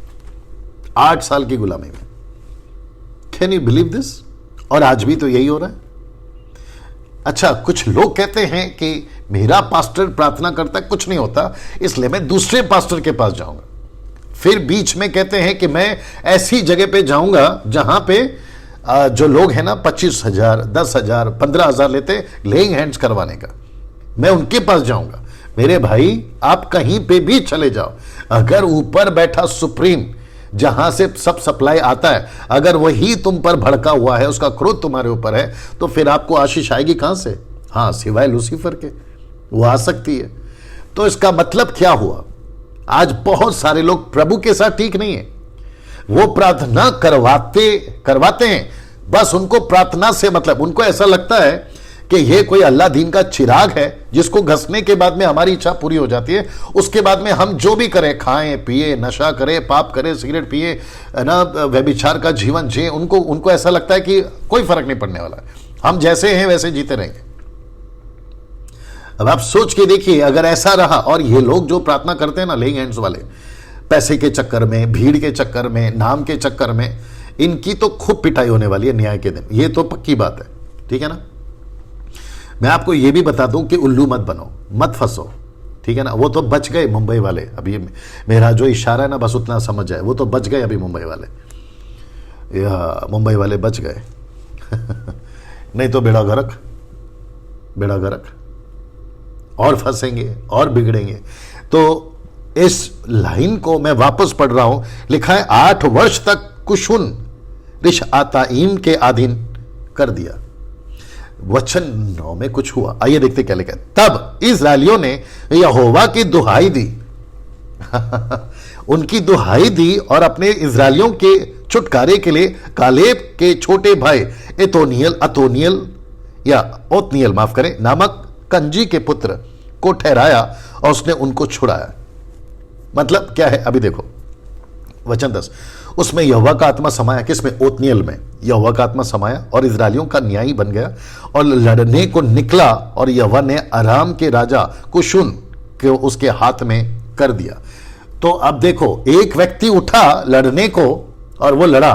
[SPEAKER 1] 8 साल की गुलामी में। Can you believe this? और आज भी तो यही हो रहा है। अच्छा, कुछ लोग कहते हैं कि मेरा पास्टर प्रार्थना करता है, कुछ नहीं होता, इसलिए मैं दूसरे पास्टर के पास जाऊंगा। फिर बीच में कहते हैं कि मैं ऐसी जगह पे जाऊंगा जहां पे जो लोग हैं ना 25,000, 10,000, 15,000 लेते लेइंग हैंड्स करवाने का, मैं उनके पास जाऊंगा। मेरे भाई, आप कहीं पे भी चले जाओ, अगर ऊपर बैठा सुप्रीम जहां से सब सप्लाई आता है, अगर वही तुम पर भड़का हुआ है, उसका क्रोध तुम्हारे ऊपर है, तो फिर आपको आशीष आएगी कहां से? हां, सिवाय लूसीफर के वो आ सकती है। तो इसका मतलब क्या हुआ? आज बहुत सारे लोग प्रभु के साथ ठीक नहीं है। वो प्रार्थना करवाते हैं, बस उनको प्रार्थना से मतलब, उनको ऐसा लगता है कि ये कोई अल्लाह दीन का चिराग है जिसको घसने के बाद में हमारी इच्छा पूरी हो जाती है। उसके बाद में हम जो भी करें, खाएं पिए, नशा करें, पाप करें, सिगरेट पिए ना, व्यभिचार का जीवन जिए, उनको ऐसा लगता है कि कोई फर्क नहीं पड़ने वाला है, हम जैसे हैं वैसे जीते रहेंगे। अब आप सोच के देखिए, अगर ऐसा रहा, और ये लोग जो प्रार्थना करते हैं ना, लेइंग हैंड्स वाले, पैसे के चक्कर में, भीड़ के चक्कर में, नाम के चक्कर में, इनकी तो खूब पिटाई होने वाली है न्याय के दिन। ये तो पक्की बात है, ठीक है ना। मैं आपको ये भी बता दूं कि उल्लू मत बनो, मत फंसो, ठीक है ना। वो तो बच गए मुंबई वाले। अभी मेरा जो इशारा है ना, बस उतना समझ जाए, वो तो बच गए अभी मुंबई वाले, मुंबई वाले बच गए नहीं तो बेड़ा गर्क, बेड़ा गर्क। और फंसेंगे और बिगड़ेंगे। तो इस लाइन को मैं वापस पढ़ रहा हूं, लिखा है 8 वर्ष तक कुशुन रिशआताइम के अधीन कर दिया। वचन 9 में कुछ हुआ, आइए देखते क्या लिखा है। तब इस्राएलियों ने यहोवा की दुहाई दी उनकी दुहाई दी और अपने इस्राएलियों के छुटकारे के लिए कालेब के छोटे भाई ओतनियल माफ करें नामक कंजी के पुत्र को ठहराया और उसने उनको छुड़ाया। मतलब क्या है, अभी देखो वचन 10, उसमें यहोवा का आत्मा समाया, किसमें? ओतनियल में यहोवा का आत्मा समाया और इस्राएलियों का न्यायी बन गया और लड़ने को निकला, और यहोवा ने अराम के राजा कुशुन को उसके हाथ में कर दिया। तो अब देखो, एक व्यक्ति उठा लड़ने को और वो लड़ा,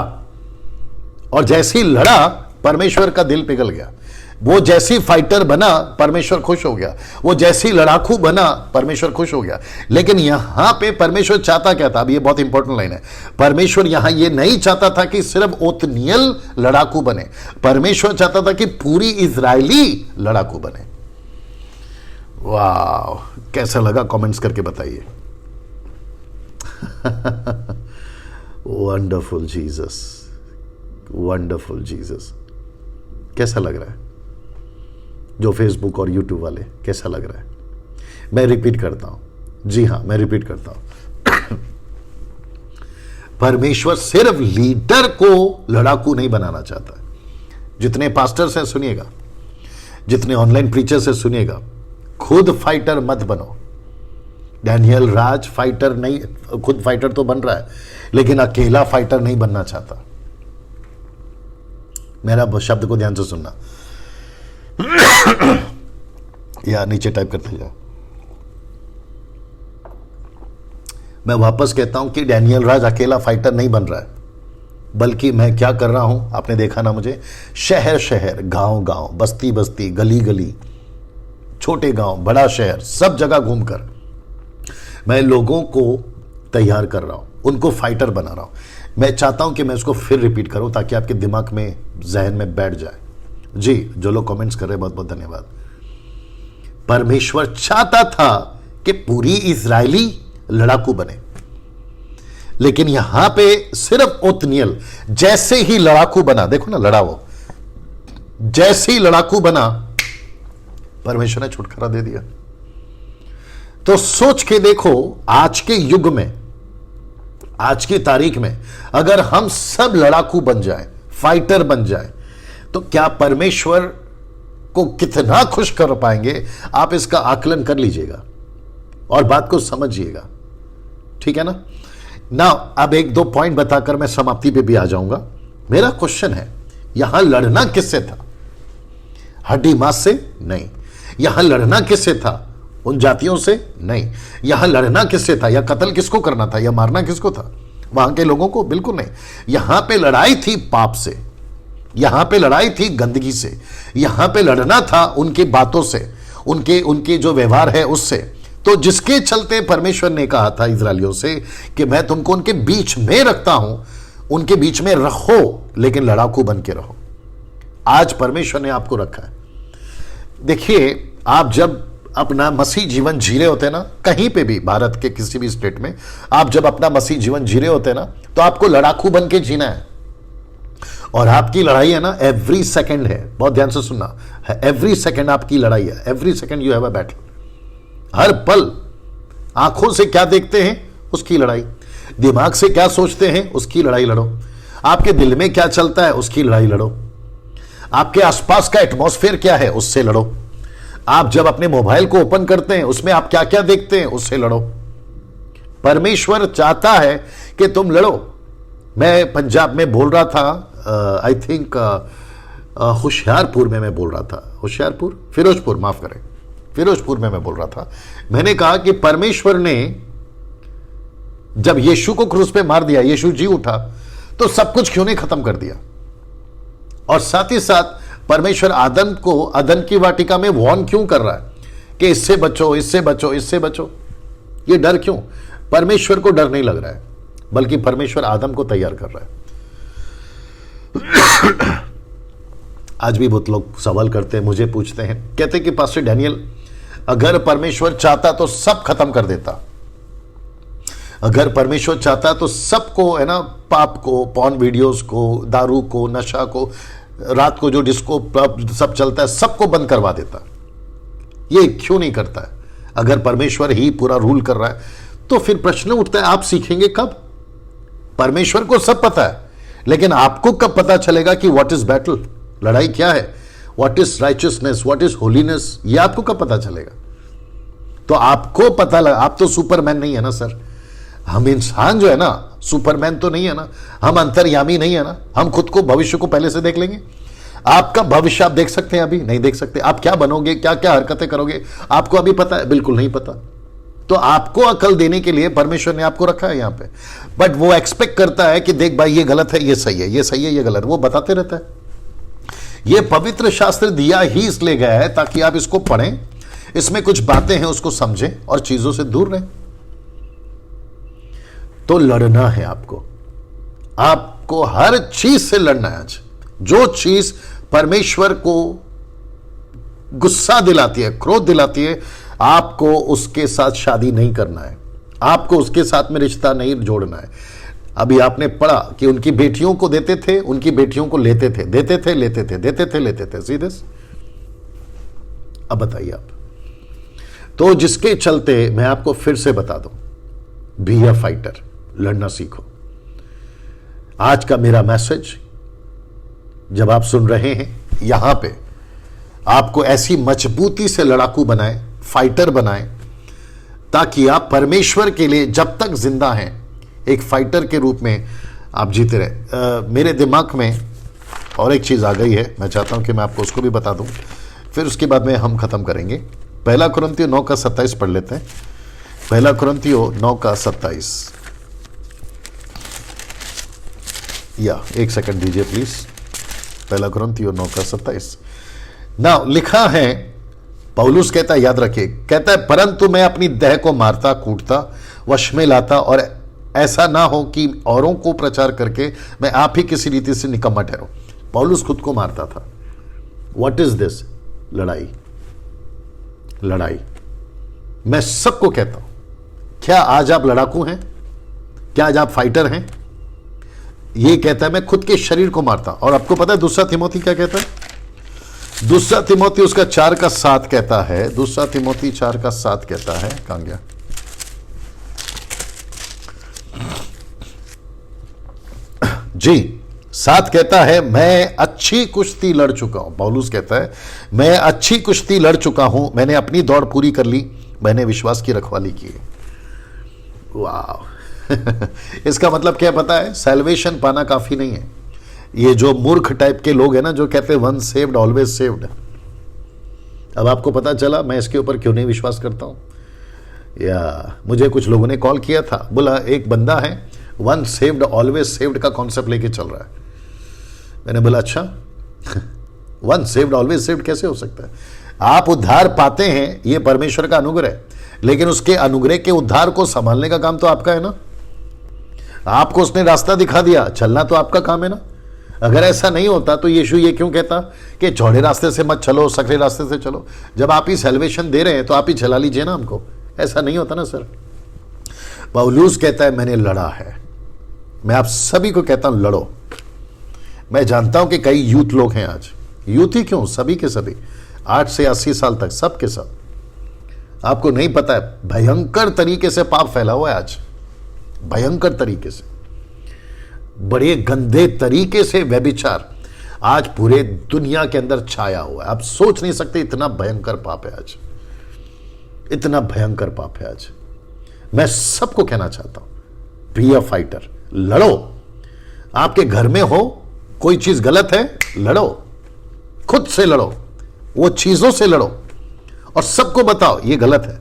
[SPEAKER 1] और जैसे ही लड़ा परमेश्वर का दिल पिघल गया। वो जैसी फाइटर बना परमेश्वर खुश हो गया, वो जैसी लड़ाकू बना परमेश्वर खुश हो गया। लेकिन यहां पे परमेश्वर चाहता क्या था? अब ये बहुत इंपॉर्टेंट लाइन है। परमेश्वर यहां ये नहीं चाहता था कि सिर्फ ओतनियल लड़ाकू बने, परमेश्वर चाहता था कि पूरी इजरायली लड़ाकू बने। वाह, कैसा लगा कमेंट्स करके बताइए। Wonderful Jesus, wonderful Jesus. कैसा लग रहा है? जो फेसबुक और यूट्यूब वाले, कैसा लग रहा है? मैं रिपीट करता हूं, जी हां मैं रिपीट करता हूं। परमेश्वर सिर्फ लीडर को लड़ाकू नहीं बनाना चाहता। जितने पास्टर्स हैं सुनिएगा, जितने ऑनलाइन प्रीचर्स हैं सुनिएगा, खुद फाइटर मत बनो। डैनियल राज फाइटर नहीं, खुद फाइटर तो बन रहा है लेकिन अकेला फाइटर नहीं बनना चाहता। मेरा शब्द को ध्यान से सुनना या नीचे टाइप करते जाओ। मैं वापस कहता हूं कि डैनियल राज अकेला फाइटर नहीं बन रहा है, बल्कि मैं क्या कर रहा हूं, आपने देखा ना मुझे, शहर शहर, गांव गांव, बस्ती बस्ती, गली गली, छोटे गांव, बड़ा शहर, सब जगह घूमकर मैं लोगों को तैयार कर रहा हूं, उनको फाइटर बना रहा हूं। मैं चाहता हूं कि मैं उसको फिर रिपीट करूं ताकि आपके दिमाग में, जहन में बैठ जाए। जी, जो लोग कमेंट्स कर रहे हैं बहुत बहुत धन्यवाद। परमेश्वर चाहता था कि पूरी इजरायली लड़ाकू बने, लेकिन यहां पे सिर्फ ओतनियल जैसे ही लड़ाकू बना, देखो ना लड़ा वो, जैसे ही लड़ाकू बना परमेश्वर ने छुटकारा दे दिया। तो सोच के देखो, आज के युग में, आज की तारीख में अगर हम सब लड़ाकू बन जाएं, फाइटर बन जाएं, तो क्या परमेश्वर को कितना खुश कर पाएंगे? आप इसका आकलन कर लीजिएगा और बात को समझिएगा, ठीक है ना। ना अब 1-2 पॉइंट बताकर मैं समाप्ति पे भी आ जाऊंगा। मेरा क्वेश्चन है, यहां लड़ना किससे था? हड्डी मांस से नहीं। यहां लड़ना किससे था? उन जातियों से नहीं। यहां लड़ना किससे था? या कत्ल किसको करना था? या मारना किसको था? वहां के लोगों को? बिल्कुल नहीं। यहां पे लड़ाई थी पाप से, यहां पे लड़ाई थी गंदगी से, यहां पे लड़ना था उनकी बातों से, उनके जो व्यवहार है उससे। तो जिसके चलते परमेश्वर ने कहा था इजरायलियों से कि मैं तुमको उनके बीच में रखता हूं, उनके बीच में रखो, लेकिन लड़ाकू बन के रहो। आज परमेश्वर ने आपको रखा है। देखिए, आप जब अपना मसीह जीवन जी रहे होते हैं ना, कहीं पे भी, भारत के किसी भी स्टेट में आप जब अपना मसीह जीवन जी रहे होते हैं ना, तो आपको लड़ाकू बन के जीना है। और आपकी लड़ाई है ना, एवरी सेकंड है, बहुत ध्यान से सुनना, एवरी सेकंड आपकी लड़ाई है। Every second you have a battle. हर पल आंखों से क्या देखते हैं उसकी लड़ाई, दिमाग से क्या सोचते हैं उसकी लड़ाई लड़ो, आपके दिल में क्या चलता है उसकी लड़ाई लड़ो, आपके आसपास का एटमॉस्फेयर क्या है उससे लड़ो, आप जब अपने मोबाइल को ओपन करते हैं उसमें आप क्या क्या देखते हैं उससे लड़ो। परमेश्वर चाहता है कि तुम लड़ो। मैं पंजाब में बोल रहा था, आई थिंक होशियारपुर में मैं बोल रहा था, होशियारपुर, फिरोजपुर, माफ करें, फिरोजपुर में मैं बोल रहा था। मैंने कहा कि परमेश्वर ने जब यीशु को क्रूस पे मार दिया, यीशु जी उठा, तो सब कुछ क्यों नहीं खत्म कर दिया? और साथ ही साथ परमेश्वर आदम को अदन की वाटिका में वॉर्न क्यों कर रहा है कि इससे बचो, इससे बचो, इससे बचो? ये डर क्यों? परमेश्वर को डर नहीं लग रहा है, बल्कि परमेश्वर आदम को तैयार कर रहा है। आज भी बहुत लोग सवाल करते हैं, मुझे पूछते हैं, कहते हैं कि पास्टर डैनियल, अगर परमेश्वर चाहता तो सब खत्म कर देता। अगर परमेश्वर चाहता तो सबको, है ना, पाप को, पॉर्न वीडियोस को, दारू को, नशा को, रात को जो डिस्को क्लब सब चलता है, सबको बंद करवा देता। ये क्यों नहीं करता है? अगर परमेश्वर ही पूरा रूल कर रहा है तो फिर प्रश्न उठता है, आप सीखेंगे कब? परमेश्वर को सब पता है, लेकिन आपको कब पता चलेगा कि व्हाट इज बैटल, लड़ाई क्या है, what is righteousness, what is holiness, ये आपको कब पता चलेगा? तो आपको पता लगा, आप तो सुपरमैन नहीं है ना सर। हम इंसान जो है ना, सुपरमैन तो नहीं है ना, हम अंतर्यामी नहीं है ना, हम खुद को, भविष्य को पहले से देख लेंगे। आपका भविष्य आप देख सकते हैं? अभी नहीं देख सकते। आप क्या बनोगे, क्या क्या हरकतें करोगे, आपको अभी पता है? बिल्कुल नहीं पता। तो आपको अकल देने के लिए परमेश्वर ने आपको रखा है यहां पे, बट वो एक्सपेक्ट करता है कि देख भाई, ये गलत है, ये सही है, ये सही है, ये गलत है, वो बताते रहता है। ये पवित्र शास्त्र दिया ही इसलिए गया है ताकि आप इसको पढ़ें, इसमें कुछ बातें हैं उसको समझें और चीजों से दूर रहें। तो लड़ना है आपको, आपको हर चीज से लड़ना है। आज जो चीज परमेश्वर को गुस्सा दिलाती है, क्रोध दिलाती है, आपको उसके साथ शादी नहीं करना है, आपको उसके साथ में रिश्ता नहीं जोड़ना है। अभी आपने पढ़ा कि उनकी बेटियों को देते थे, उनकी बेटियों को लेते थे, देते थे, लेते थे, देते थे, लेते थे, सीधे। अब बताइए आप। तो जिसके चलते मैं आपको फिर से बता दूं, बी अ फाइटर, लड़ना सीखो। आज का मेरा मैसेज जब आप सुन रहे हैं, यहां पे आपको ऐसी मजबूती से लड़ाकू बनाए, फाइटर बनाए, ताकि आप परमेश्वर के लिए जब तक जिंदा हैं एक फाइटर के रूप में आप जीते रहे। मेरे दिमाग में और एक चीज आ गई है, मैं चाहता हूं कि मैं आपको उसको भी बता दूं, फिर उसके बाद में हम खत्म करेंगे। 1 कुरिन्थियों 9:27 पढ़ लेते हैं। 1 कुरिन्थियों 9:27, या एक सेकंड दीजिए प्लीज। 1 कुरिन्थियों 9:27 ना लिखा है, पौलुस कहता है, याद रखिए, कहता है, परंतु मैं अपनी देह को मारता, कूटता, वश में लाता, और ऐसा ना हो कि औरों को प्रचार करके मैं आप ही किसी रीति से निकम्मा ठहरूं। पौलुस खुद को मारता था। What is this? लड़ाई। लड़ाई। मैं सबको कहता हूं, क्या आज आप लड़ाकू हैं? क्या आज आप फाइटर हैं? ये कहता है मैं खुद के शरीर को मारता। और आपको पता है दूसरा तिमोथी क्या कहता है? दूसरा तिमोथी उसका 4:7 कहता है, दूसरा तिमोथी 4:7 कहता है, कहां गया? जी 7 कहता है, मैं अच्छी कुश्ती लड़ चुका हूं। पौलुस कहता है, मैं अच्छी कुश्ती लड़ चुका हूं, मैंने अपनी दौड़ पूरी कर ली, मैंने विश्वास की रखवाली की। वाह इसका मतलब क्या पता है? सैल्वेशन पाना काफी नहीं है। ये जो मूर्ख टाइप के लोग हैं ना, जो कहते हैं वन सेव्ड ऑलवेज सेव्ड, अब आपको पता चला मैं इसके ऊपर क्यों नहीं विश्वास करता हूं। या मुझे कुछ लोगों ने कॉल किया था, बोला एक बंदा है वन सेव्ड ऑलवेज सेव्ड का कॉन्सेप्ट लेके चल रहा है। मैंने बोला अच्छा वन सेव्ड ऑलवेज सेव्ड कैसे हो सकता है? आप उद्धार पाते हैं, ये परमेश्वर का अनुग्रह है, लेकिन उसके अनुग्रह के उद्धार को संभालने का काम तो आपका है ना। आपको उसने रास्ता दिखा दिया, चलना तो आपका काम है ना। अगर ऐसा नहीं होता तो यीशु ये क्यों कहता कि चौड़े रास्ते से मत चलो, सकरे रास्ते से चलो? जब आप ही सैल्वेशन दे रहे हैं तो आप ही चला लीजिए ना हमको। ऐसा नहीं होता ना सर। पौलुस कहता है मैंने लड़ा है। मैं आप सभी को कहता हूं लड़ो। मैं जानता हूं कि कई यूथ लोग हैं आज, यूथ ही क्यों, सभी के सभी 8 से 80 साल तक सब के सब, आपको नहीं पता है भयंकर तरीके से पाप फैला हुआ है आज, भयंकर तरीके से, बड़े गंदे तरीके से व्यभिचार आज पूरे दुनिया के अंदर छाया हुआ है। आप सोच नहीं सकते इतना भयंकर पाप है आज, इतना भयंकर पाप है आज। मैं सबको कहना चाहता हूं, बी अ फाइटर, लड़ो। आपके घर में हो कोई चीज गलत है, लड़ो, खुद से लड़ो, वो चीजों से लड़ो और सबको बताओ ये गलत है।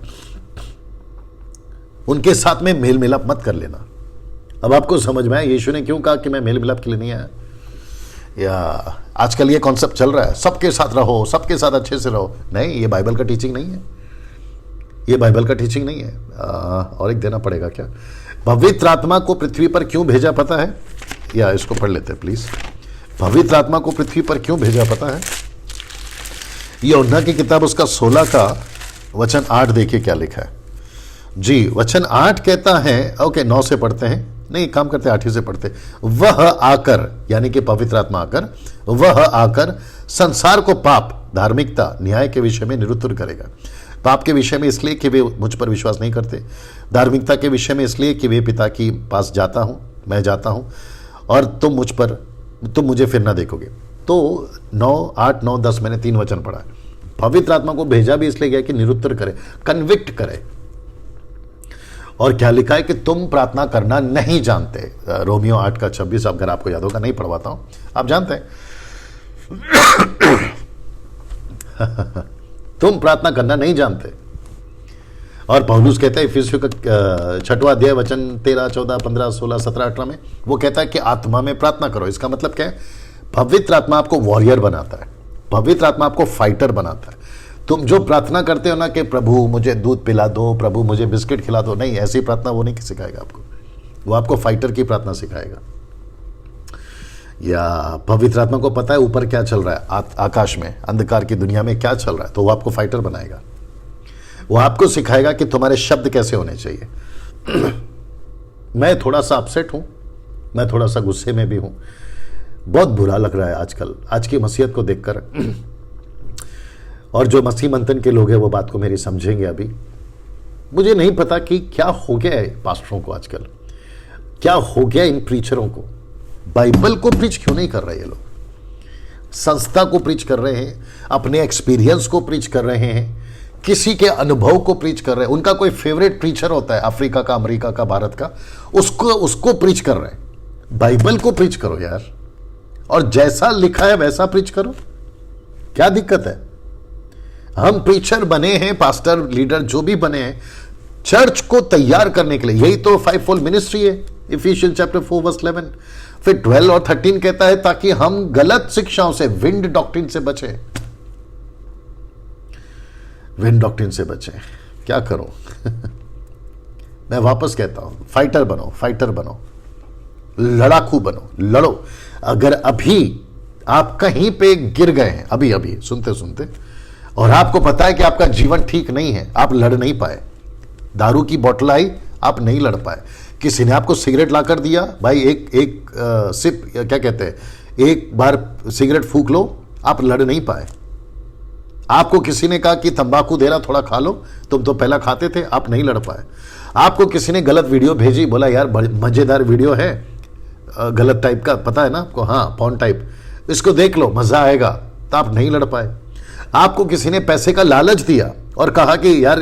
[SPEAKER 1] उनके साथ में मेल मिलाप मत कर लेना। अब आपको समझ में आया यीशु ने क्यों कहा कि मैं मेल मिलाप के लिए नहीं आया। या आजकल ये कॉन्सेप्ट चल रहा है सबके साथ रहो, सबके साथ अच्छे से रहो। नहीं, ये बाइबल का टीचिंग नहीं है, ये बाइबल का टीचिंग नहीं है। और एक देना पड़ेगा क्या? पवित्र आत्मा को पृथ्वी पर क्यों भेजा पता है? या इसको पढ़ लेते हैं प्लीज। पवित्र आत्मा को पृथ्वी पर क्यों भेजा पता है? यूहन्ना की किताब उसका 16 का वचन 8 देखिए क्या लिखा है जी। वचन 8 कहता है, ओके 9 से पढ़ते हैं, नहीं काम करते 8 ही से पढ़ते। वह आकर, यानी कि पवित्र आत्मा आकर, वह आकर संसार को पाप, धार्मिकता, न्याय के विषय में निरुत्तर करेगा। पाप के विषय में इसलिए कि वे मुझ पर विश्वास नहीं करते, धार्मिकता के विषय में इसलिए कि वे पिता की पास जाता हूं, मैं जाता हूं और तुम मुझे फिर ना देखोगे। तो 8, 9, 10 मैंने 3 वचन पढ़ा। पवित्र आत्मा को भेजा भी इसलिए गया कि निरुत्तर करे, कन्विक्ट करे। और क्या लिखा है कि तुम प्रार्थना करना नहीं जानते। रोमियो 8 का 26, अगर आपको याद होगा, नहीं पढ़वाता हूं, आप जानते हैं। तुम प्रार्थना करना नहीं जानते। और पौलुस कहता है इफिसियों का 6वां अध्याय वचन 13, 14, 15, 16, 17, 18 में, वो कहता है कि आत्मा में प्रार्थना करो। इसका मतलब क्या है? पवित्र आत्मा आपको वॉरियर बनाता है, पवित्र आत्मा आपको फाइटर बनाता है। तुम जो प्रार्थना करते हो ना कि प्रभु मुझे दूध पिला दो, प्रभु मुझे बिस्किट खिला दो, नहीं, ऐसी प्रार्थना वो नहीं सिखाएगा आपको। वो आपको फाइटर की प्रार्थना सिखाएगा। या पवित्र आत्मा को पता है ऊपर क्या चल रहा है, आकाश में, अंधकार की दुनिया में क्या चल रहा है, तो वो आपको फाइटर बनाएगा। वो आपको सिखाएगा कि तुम्हारे शब्द कैसे होने चाहिए। मैं थोड़ा सा अपसेट हूं, मैं थोड़ा सा गुस्से में भी हूं, बहुत बुरा लग रहा है आजकल, आज की मसीहत को देखकर। और जो मसीह मंथन के लोग हैं वो बात को मेरी समझेंगे। अभी मुझे नहीं पता कि क्या हो गया है पास्टरों को आजकल, क्या हो गया इन प्रीचरों को। बाइबल को प्रीच क्यों नहीं कर रहे ये लोग? संस्था को प्रीच कर रहे हैं, अपने एक्सपीरियंस को प्रीच कर रहे हैं, किसी के अनुभव को प्रीच कर रहे हैं। उनका कोई फेवरेट प्रीचर होता है, अफ्रीका का, अमेरिका का, भारत का, उसको प्रीच कर रहे हैं। बाइबल को प्रीच करो यार, और जैसा लिखा है वैसा प्रीच करो। क्या दिक्कत है? हम प्रीचर बने हैं, पास्टर, लीडर जो भी बने हैं, चर्च को तैयार करने के लिए। यही तो 5-fold मिनिस्ट्री है, इफिशियन चैप्टर 4 वर्स 11। फिर 12 और 13 कहता है ताकि हम गलत शिक्षाओं से, विंड डॉक्ट्रिन से बचें। विंड डॉक्ट्रिन से बचें। क्या करो? मैं वापस कहता हूं, फाइटर बनो, फाइटर बनो, लड़ाकू बनो, लड़ो। अगर अभी आप कहीं पे गिर गए हैं, अभी सुनते सुनते, और आपको पता है कि आपका जीवन ठीक नहीं है, आप लड़ नहीं पाए, दारू की बोतल आई, आप नहीं लड़ पाए, किसी ने आपको सिगरेट लाकर दिया, भाई एक सिप, क्या कहते हैं, एक बार सिगरेट फूंक लो, आप लड़ नहीं पाए। आपको किसी ने कहा कि तंबाकू दे रहा, थोड़ा खा लो, तुम तो पहला खाते थे, आप नहीं लड़ पाए। आपको किसी ने गलत वीडियो भेजी, बोला यार मजेदार वीडियो है, गलत टाइप का, पता है ना आपको, हाँ पॉर्न टाइप, इसको देख लो मजा आएगा, तो आप नहीं लड़ पाए। आपको किसी ने पैसे का लालच दिया और कहा कि यार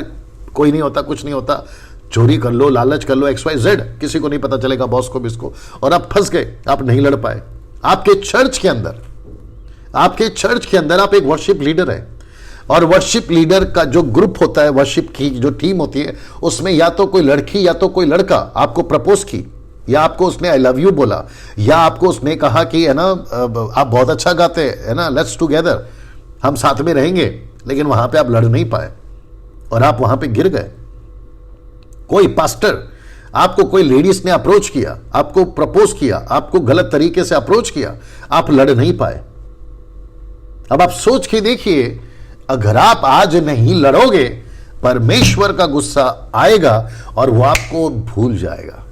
[SPEAKER 1] कोई नहीं होता, कुछ नहीं होता, चोरी कर लो, लालच कर लो, XYZ, किसी को नहीं पता चलेगा, बॉस को, बिसको, और आप फंस गए, आप नहीं लड़ पाए। आपके चर्च के अंदर आप एक वर्शिप लीडर है, और वर्शिप लीडर का जो ग्रुप होता है, वर्शिप की जो टीम होती है, उसमें या तो कोई लड़की या तो कोई लड़का आपको प्रपोज की, या आपको उसने आई लव यू बोला, या आपको उसने कहा कि है ना आप बहुत अच्छा गाते हैं ना, लेट्स टुगेदर, हम साथ में रहेंगे, लेकिन वहां पे आप लड़ नहीं पाए और आप वहां पे गिर गए। कोई पास्टर, आपको कोई लेडीज ने अप्रोच किया, आपको प्रपोज किया, आपको गलत तरीके से अप्रोच किया, आप लड़ नहीं पाए। अब आप सोच के देखिए, अगर आप आज नहीं लड़ोगे, परमेश्वर का गुस्सा आएगा और वो आपको भूल जाएगा,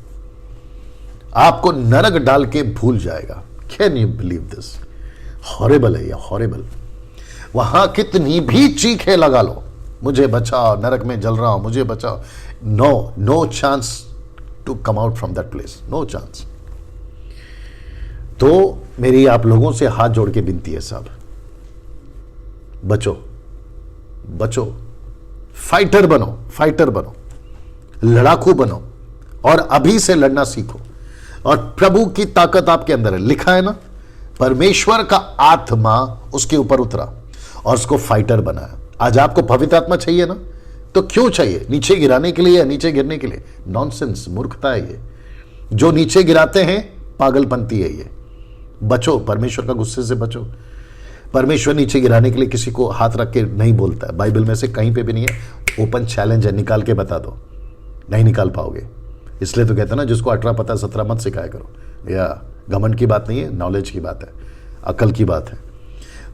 [SPEAKER 1] आपको नरक डाल के भूल जाएगा। Can you believe this? Horrible है, ये हॉरिबल। वहां कितनी भी चीखें लगा लो, मुझे बचाओ, नरक में जल रहा हूं, मुझे बचाओ, no chance to come out from that place, no chance. तो मेरी आप लोगों से हाथ जोड़ के विनती है साहब, बचो, फाइटर बनो, लड़ाकू बनो, और अभी से लड़ना सीखो। और प्रभु की ताकत आपके अंदर है, लिखा है ना, परमेश्वर का आत्मा उसके ऊपर उतरा और उसको फाइटर बनाया। आज आपको पवित्र आत्मा चाहिए ना, तो क्यों चाहिए? नीचे गिराने के लिए या नीचे गिरने के लिए? नॉनसेंस, मूर्खता है ये। जो नीचे गिराते हैं पागलपंती है ये। बचो, परमेश्वर का गुस्से से बचो। परमेश्वर नीचे गिराने के लिए किसी को हाथ रख के नहीं बोलता है, बाइबल में से कहीं पे भी नहीं है। ओपन चैलेंज है, निकाल के बता दो, नहीं निकाल पाओगे। इसलिए तो कहते हैं ना, जिसको 18 पता 17 मत सिखाया करो। या घमंड की बात नहीं है, नॉलेज की बात है, अकल की बात है।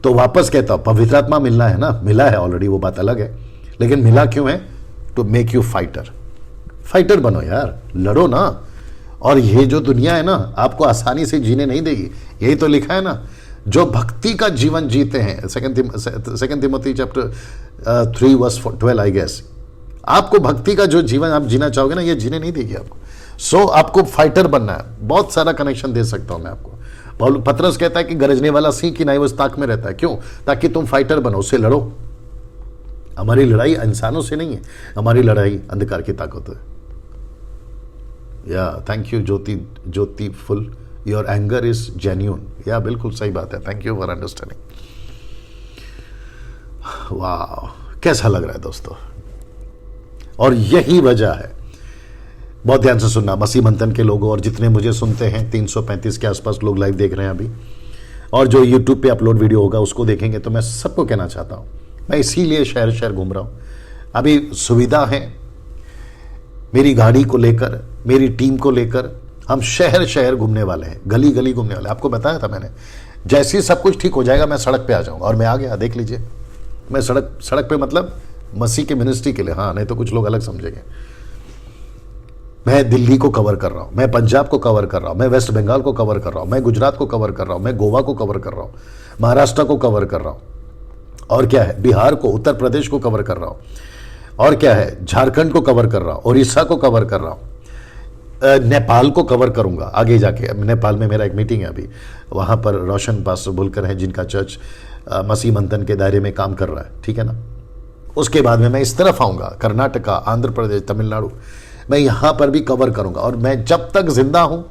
[SPEAKER 1] तो वापस कहता हूं, पवित्र आत्मा मिलना है ना, मिला है ऑलरेडी, वो बात अलग है, लेकिन मिला क्यों है? To make you fighter. Fighter बनो यार, लड़ो ना। और ये जो दुनिया है ना, आपको आसानी से जीने नहीं देगी। यही तो लिखा है ना, जो भक्ति का जीवन जीते हैं, second Timothy chapter 3 verse 12 I guess. आपको भक्ति का जो जीवन आप जीना चाहोगे ना, ये जीने नहीं देगी आपको। सो आपको फाइटर बनना है। बहुत सारा कनेक्शन दे सकता हूं मैं आपको। पतरस कहता है कि गरजने वाला सिंह की नाई उस ताक में रहता है। क्यों? ताकि तुम फाइटर बनो, उससे लड़ो। हमारी लड़ाई इंसानों से नहीं है, हमारी लड़ाई अंधकार की ताकत है। या thank you Jyoti full, your anger is genuine. या बिल्कुल सही बात है, थैंक यू फॉर अंडरस्टैंडिंग। वाह, कैसा लग रहा है दोस्तों? और यही वजह है, बहुत ध्यान से सुनना मसीह मंथन के लोगों, और जितने मुझे सुनते हैं, 335 के आसपास लोग लाइव देख रहे हैं अभी, और जो यूट्यूब पे अपलोड वीडियो होगा उसको देखेंगे, तो मैं सबको कहना चाहता हूं, मैं इसीलिए शहर शहर घूम रहा हूं। अभी सुविधा है, मेरी गाड़ी को लेकर, मेरी टीम को लेकर हम शहर शहर घूमने वाले हैं, गली गली घूमने वाले। आपको बताया था मैंने, जैसे ही सब कुछ ठीक हो जाएगा मैं सड़क पे आ जाऊंगा। और मैं आ गया, देख लीजिए। मैं सड़क पे मतलब मसीह के मिनिस्ट्री के लिए, हाँ, नहीं तो कुछ लोग अलग समझेंगे। मैं दिल्ली को कवर कर रहा हूं, मैं पंजाब को कवर कर रहा हूं, मैं वेस्ट बंगाल को कवर कर रहा हूं, मैं गुजरात को कवर कर रहा हूं, मैं गोवा को कवर कर रहा हूं, महाराष्ट्र को कवर कर रहा हूं, और क्या है, बिहार को, उत्तर प्रदेश को कवर कर रहा हूं, और क्या है, झारखंड को कवर कर रहा हूं, उड़ीसा को कवर कर रहा हूं, नेपाल को कवर करूंगा आगे जाके। नेपाल में मेरा एक मीटिंग है अभी, वहां पर रोशन पास्टर बोलकर हैं, जिनका चर्च मसीह मंथन के दायरे में काम कर रहा है, ठीक है ना। उसके बाद में मैं इस तरफ आऊंगा, कर्नाटका, आंध्र प्रदेश, तमिलनाडु, मैं यहां पर भी कवर करूंगा। और मैं जब तक जिंदा हूं,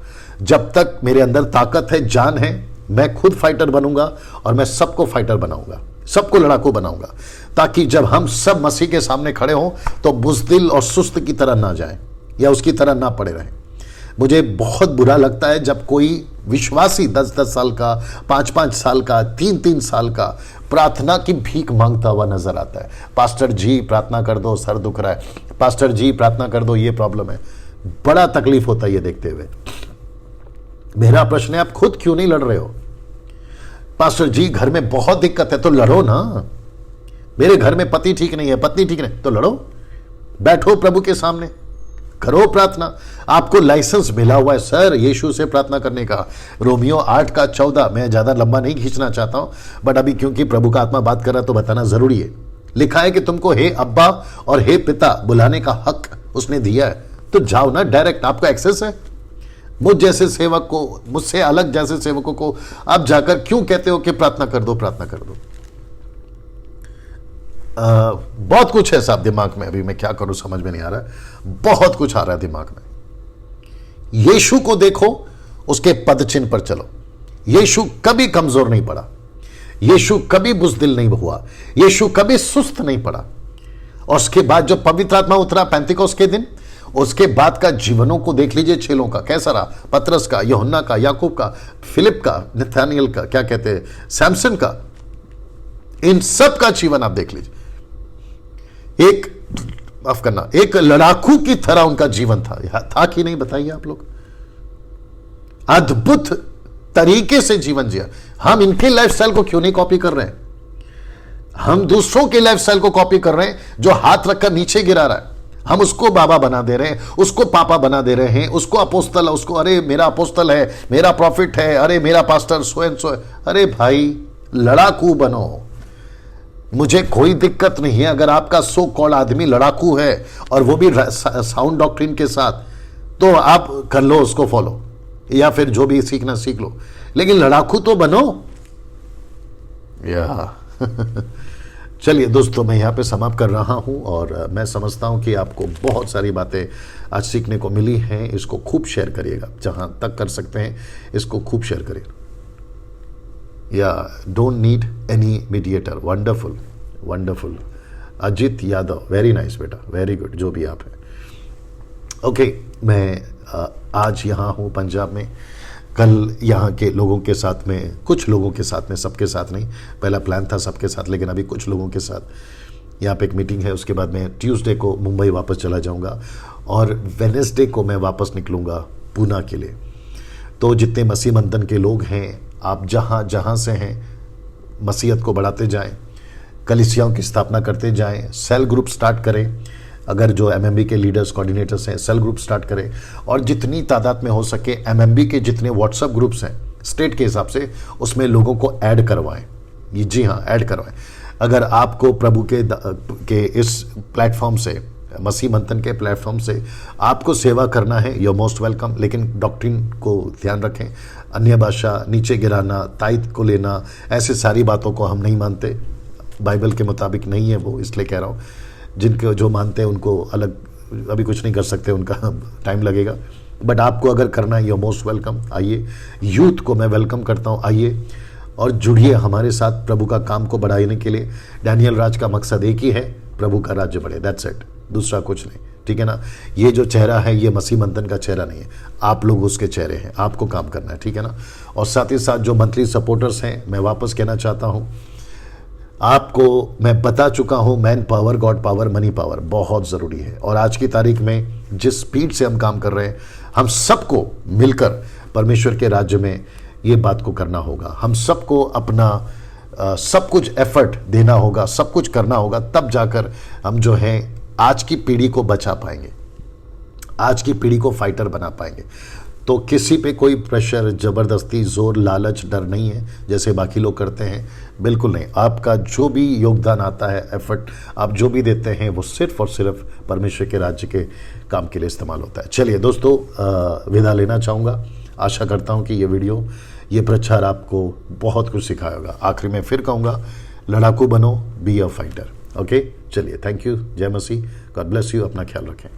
[SPEAKER 1] जब तक मेरे अंदर ताकत है, जान है, मैं खुद फाइटर बनूंगा, और मैं सबको फाइटर बनाऊंगा, सबको लड़ाकू बनाऊंगा, ताकि जब हम सब मसीह के सामने खड़े हों तो बुज़दिल और सुस्त की तरह ना जाएं, या उसकी तरह ना पड़े रहें। मुझे बहुत बुरा लगता है जब कोई विश्वासी 10-10 साल का, 5-5 साल का, 3-3 साल का प्रार्थना की भीख मांगता हुआ नजर आता है। पास्टर जी प्रार्थना कर दो, सर दुख रहा है, पास्टर जी प्रार्थना कर दो, ये प्रॉब्लम है। बड़ा तकलीफ होता है ये देखते हुए। मेरा प्रश्न है, आप खुद क्यों नहीं लड़ रहे हो? पास्टर जी घर में बहुत दिक्कत है, तो लड़ो ना। मेरे घर में पति ठीक नहीं है, पत्नी ठीक नहीं, तो लड़ो, बैठो प्रभु के सामने, करो प्रार्थना। आपको लाइसेंस मिला हुआ है सर यीशु से प्रार्थना करने का। रोमियो 8:14, मैं ज्यादा लंबा नहीं खींचना चाहता हूं, बट अभी क्योंकि प्रभु का आत्मा बात कर रहा तो बताना जरूरी है। लिखा है कि तुमको हे अब्बा और हे पिता बुलाने का हक उसने दिया है, तो जाओ ना, डायरेक्ट आपका एक्सेस है। मुझ जैसे सेवक को, मुझसे अलग जैसे सेवकों को आप जाकर क्यों कहते हो कि प्रार्थना कर दो, प्रार्थना कर दो? बहुत कुछ है साहब दिमाग में, अभी मैं क्या करूं समझ में नहीं आ रहा है, बहुत कुछ आ रहा है दिमाग में। यीशु को देखो, उसके पद चिन्ह पर चलो। यीशु कभी कमजोर नहीं पड़ा, यीशु कभी बुज़दिल नहीं हुआ, यीशु कभी सुस्त नहीं पड़ा। और उसके बाद जो पवित्र आत्मा उतरा पेंतिकोस्त के दिन, उसके बाद का जीवनों को देख लीजिए, चेलों का कैसा रहा, पतरस का, यूहन्ना का, याकूब का, फिलिप का, नथानियल का, क्या कहते हैं, सैमसन का, इन सब का जीवन आप देख लीजिए। एक, माफ करना, एक लड़ाकू की तरह उनका जीवन था कि नहीं, बताइए आप लोग। अद्भुत तरीके से जीवन जिया। हम इनके लाइफस्टाइल को क्यों नहीं कॉपी कर रहे हैं? हम दूसरों के लाइफस्टाइल को कॉपी कर रहे हैं, जो हाथ रखकर नीचे गिरा रहा है। हम उसको बाबा बना दे रहे हैं, उसको पापा बना दे रहे हैं, उसको अपोस्तल, उसको अरे मेरा अपोस्तल है, मेरा प्रॉफिट है, अरे मेरा पास्टर सो एंड सो है। अरे भाई, लड़ाकू बनो। मुझे कोई दिक्कत नहीं है अगर आपका सो कॉल्ड आदमी लड़ाकू है, और वो भी साउंड डॉक्ट्रिन के साथ, तो आप कर लो उसको फॉलो, या फिर जो भी सीखना सीख लो, लेकिन लड़ाकू तो बनो। या चलिए दोस्तों, मैं यहाँ पे समाप्त कर रहा हूँ, और मैं समझता हूँ कि आपको बहुत सारी बातें आज सीखने को मिली हैं। इसको खूब शेयर करिएगा, जहाँ तक कर सकते हैं इसको खूब शेयर करिएगा। या don't need any mediator. Wonderful wonderful. Ajit Yadav, very nice बेटा, वेरी गुड, जो भी आप हैं। ओके, मैं आज यहाँ हूँ पंजाब में, कल यहाँ के लोगों के साथ में, कुछ लोगों के साथ में, सबके साथ नहीं, पहला प्लान था सबके साथ, लेकिन अभी कुछ लोगों के साथ यहाँ पे एक मीटिंग है। उसके बाद मैं ट्यूसडे को मुंबई वापस चला जाऊँगा, और वेडनेसडे को मैं वापस निकलूँगा पूना के लिए। तो जितने मसीह मंथन के लोग हैं, आप जहाँ जहाँ से हैं, मसीहत को बढ़ाते जाएं। कलीसियाओं की स्थापना करते जाएं, सेल ग्रुप स्टार्ट करें, अगर जो एमएमबी के लीडर्स कोऑर्डिनेटर्स हैं सेल ग्रुप स्टार्ट करें, और जितनी तादाद में हो सके एमएमबी के जितने व्हाट्सएप ग्रुप्स हैं स्टेट के हिसाब से उसमें लोगों को ऐड करवाएं। ये जी हाँ, ऐड करवाएं। अगर आपको प्रभु के इस प्लेटफॉर्म से, मसीह मंथन के प्लेटफॉर्म से आपको सेवा करना है, यू मोस्ट वेलकम। लेकिन डॉक्ट्रिन को ध्यान रखें, अन्य भाषा, नीचे गिराना, ताइद को लेना, ऐसे सारी बातों को हम नहीं मानते, बाइबल के मुताबिक नहीं है वो, इसलिए कह रहा हूँ। जिनके जो मानते हैं उनको अलग, अभी कुछ नहीं कर सकते, उनका टाइम लगेगा, बट आपको अगर करना है, यू मोस्ट वेलकम। आइए, यूथ को मैं वेलकम करता हूँ, आइए और जुड़िए हमारे साथ प्रभु का काम को बढ़ाने के लिए। डैनियल राज का मकसद एक ही है, प्रभु का राज्य बढ़े, दैट्स इट, दूसरा कुछ नहीं, ठीक है ना। ये जो चेहरा है ये मसीह मंथन का चेहरा नहीं है, आप लोग उसके चेहरे हैं, आपको काम करना है, ठीक है ना। और साथ ही साथ जो मंथली सपोर्टर्स हैं, मैं वापस कहना चाहता हूँ, आपको मैं बता चुका हूं, man power, God power, money power बहुत ज़रूरी है। और आज की तारीख में जिस स्पीड से हम काम कर रहे हैं, हम सबको मिलकर परमेश्वर के राज्य में ये बात को करना होगा। हम सबको अपना सब कुछ एफर्ट देना होगा, सब कुछ करना होगा, तब जाकर हम जो है आज की पीढ़ी को बचा पाएंगे, आज की पीढ़ी को फाइटर बना पाएंगे। तो किसी पे कोई प्रेशर, ज़बरदस्ती, जोर, लालच, डर नहीं है जैसे बाकी लोग करते हैं, बिल्कुल नहीं। आपका जो भी योगदान आता है, एफर्ट आप जो भी देते हैं, वो सिर्फ और सिर्फ परमेश्वर के राज्य के काम के लिए इस्तेमाल होता है। चलिए दोस्तों, विदा लेना चाहूँगा। आशा करता हूँ कि ये वीडियो, ये प्रचार आपको बहुत कुछ सिखाया होगा। आखिर में फिर कहूँगा, लड़ाकू बनो, बी अ फाइटर। ओके, चलिए, थैंक यू, जय मसीह, गॉड ब्लेस यू, अपना ख्याल रखें।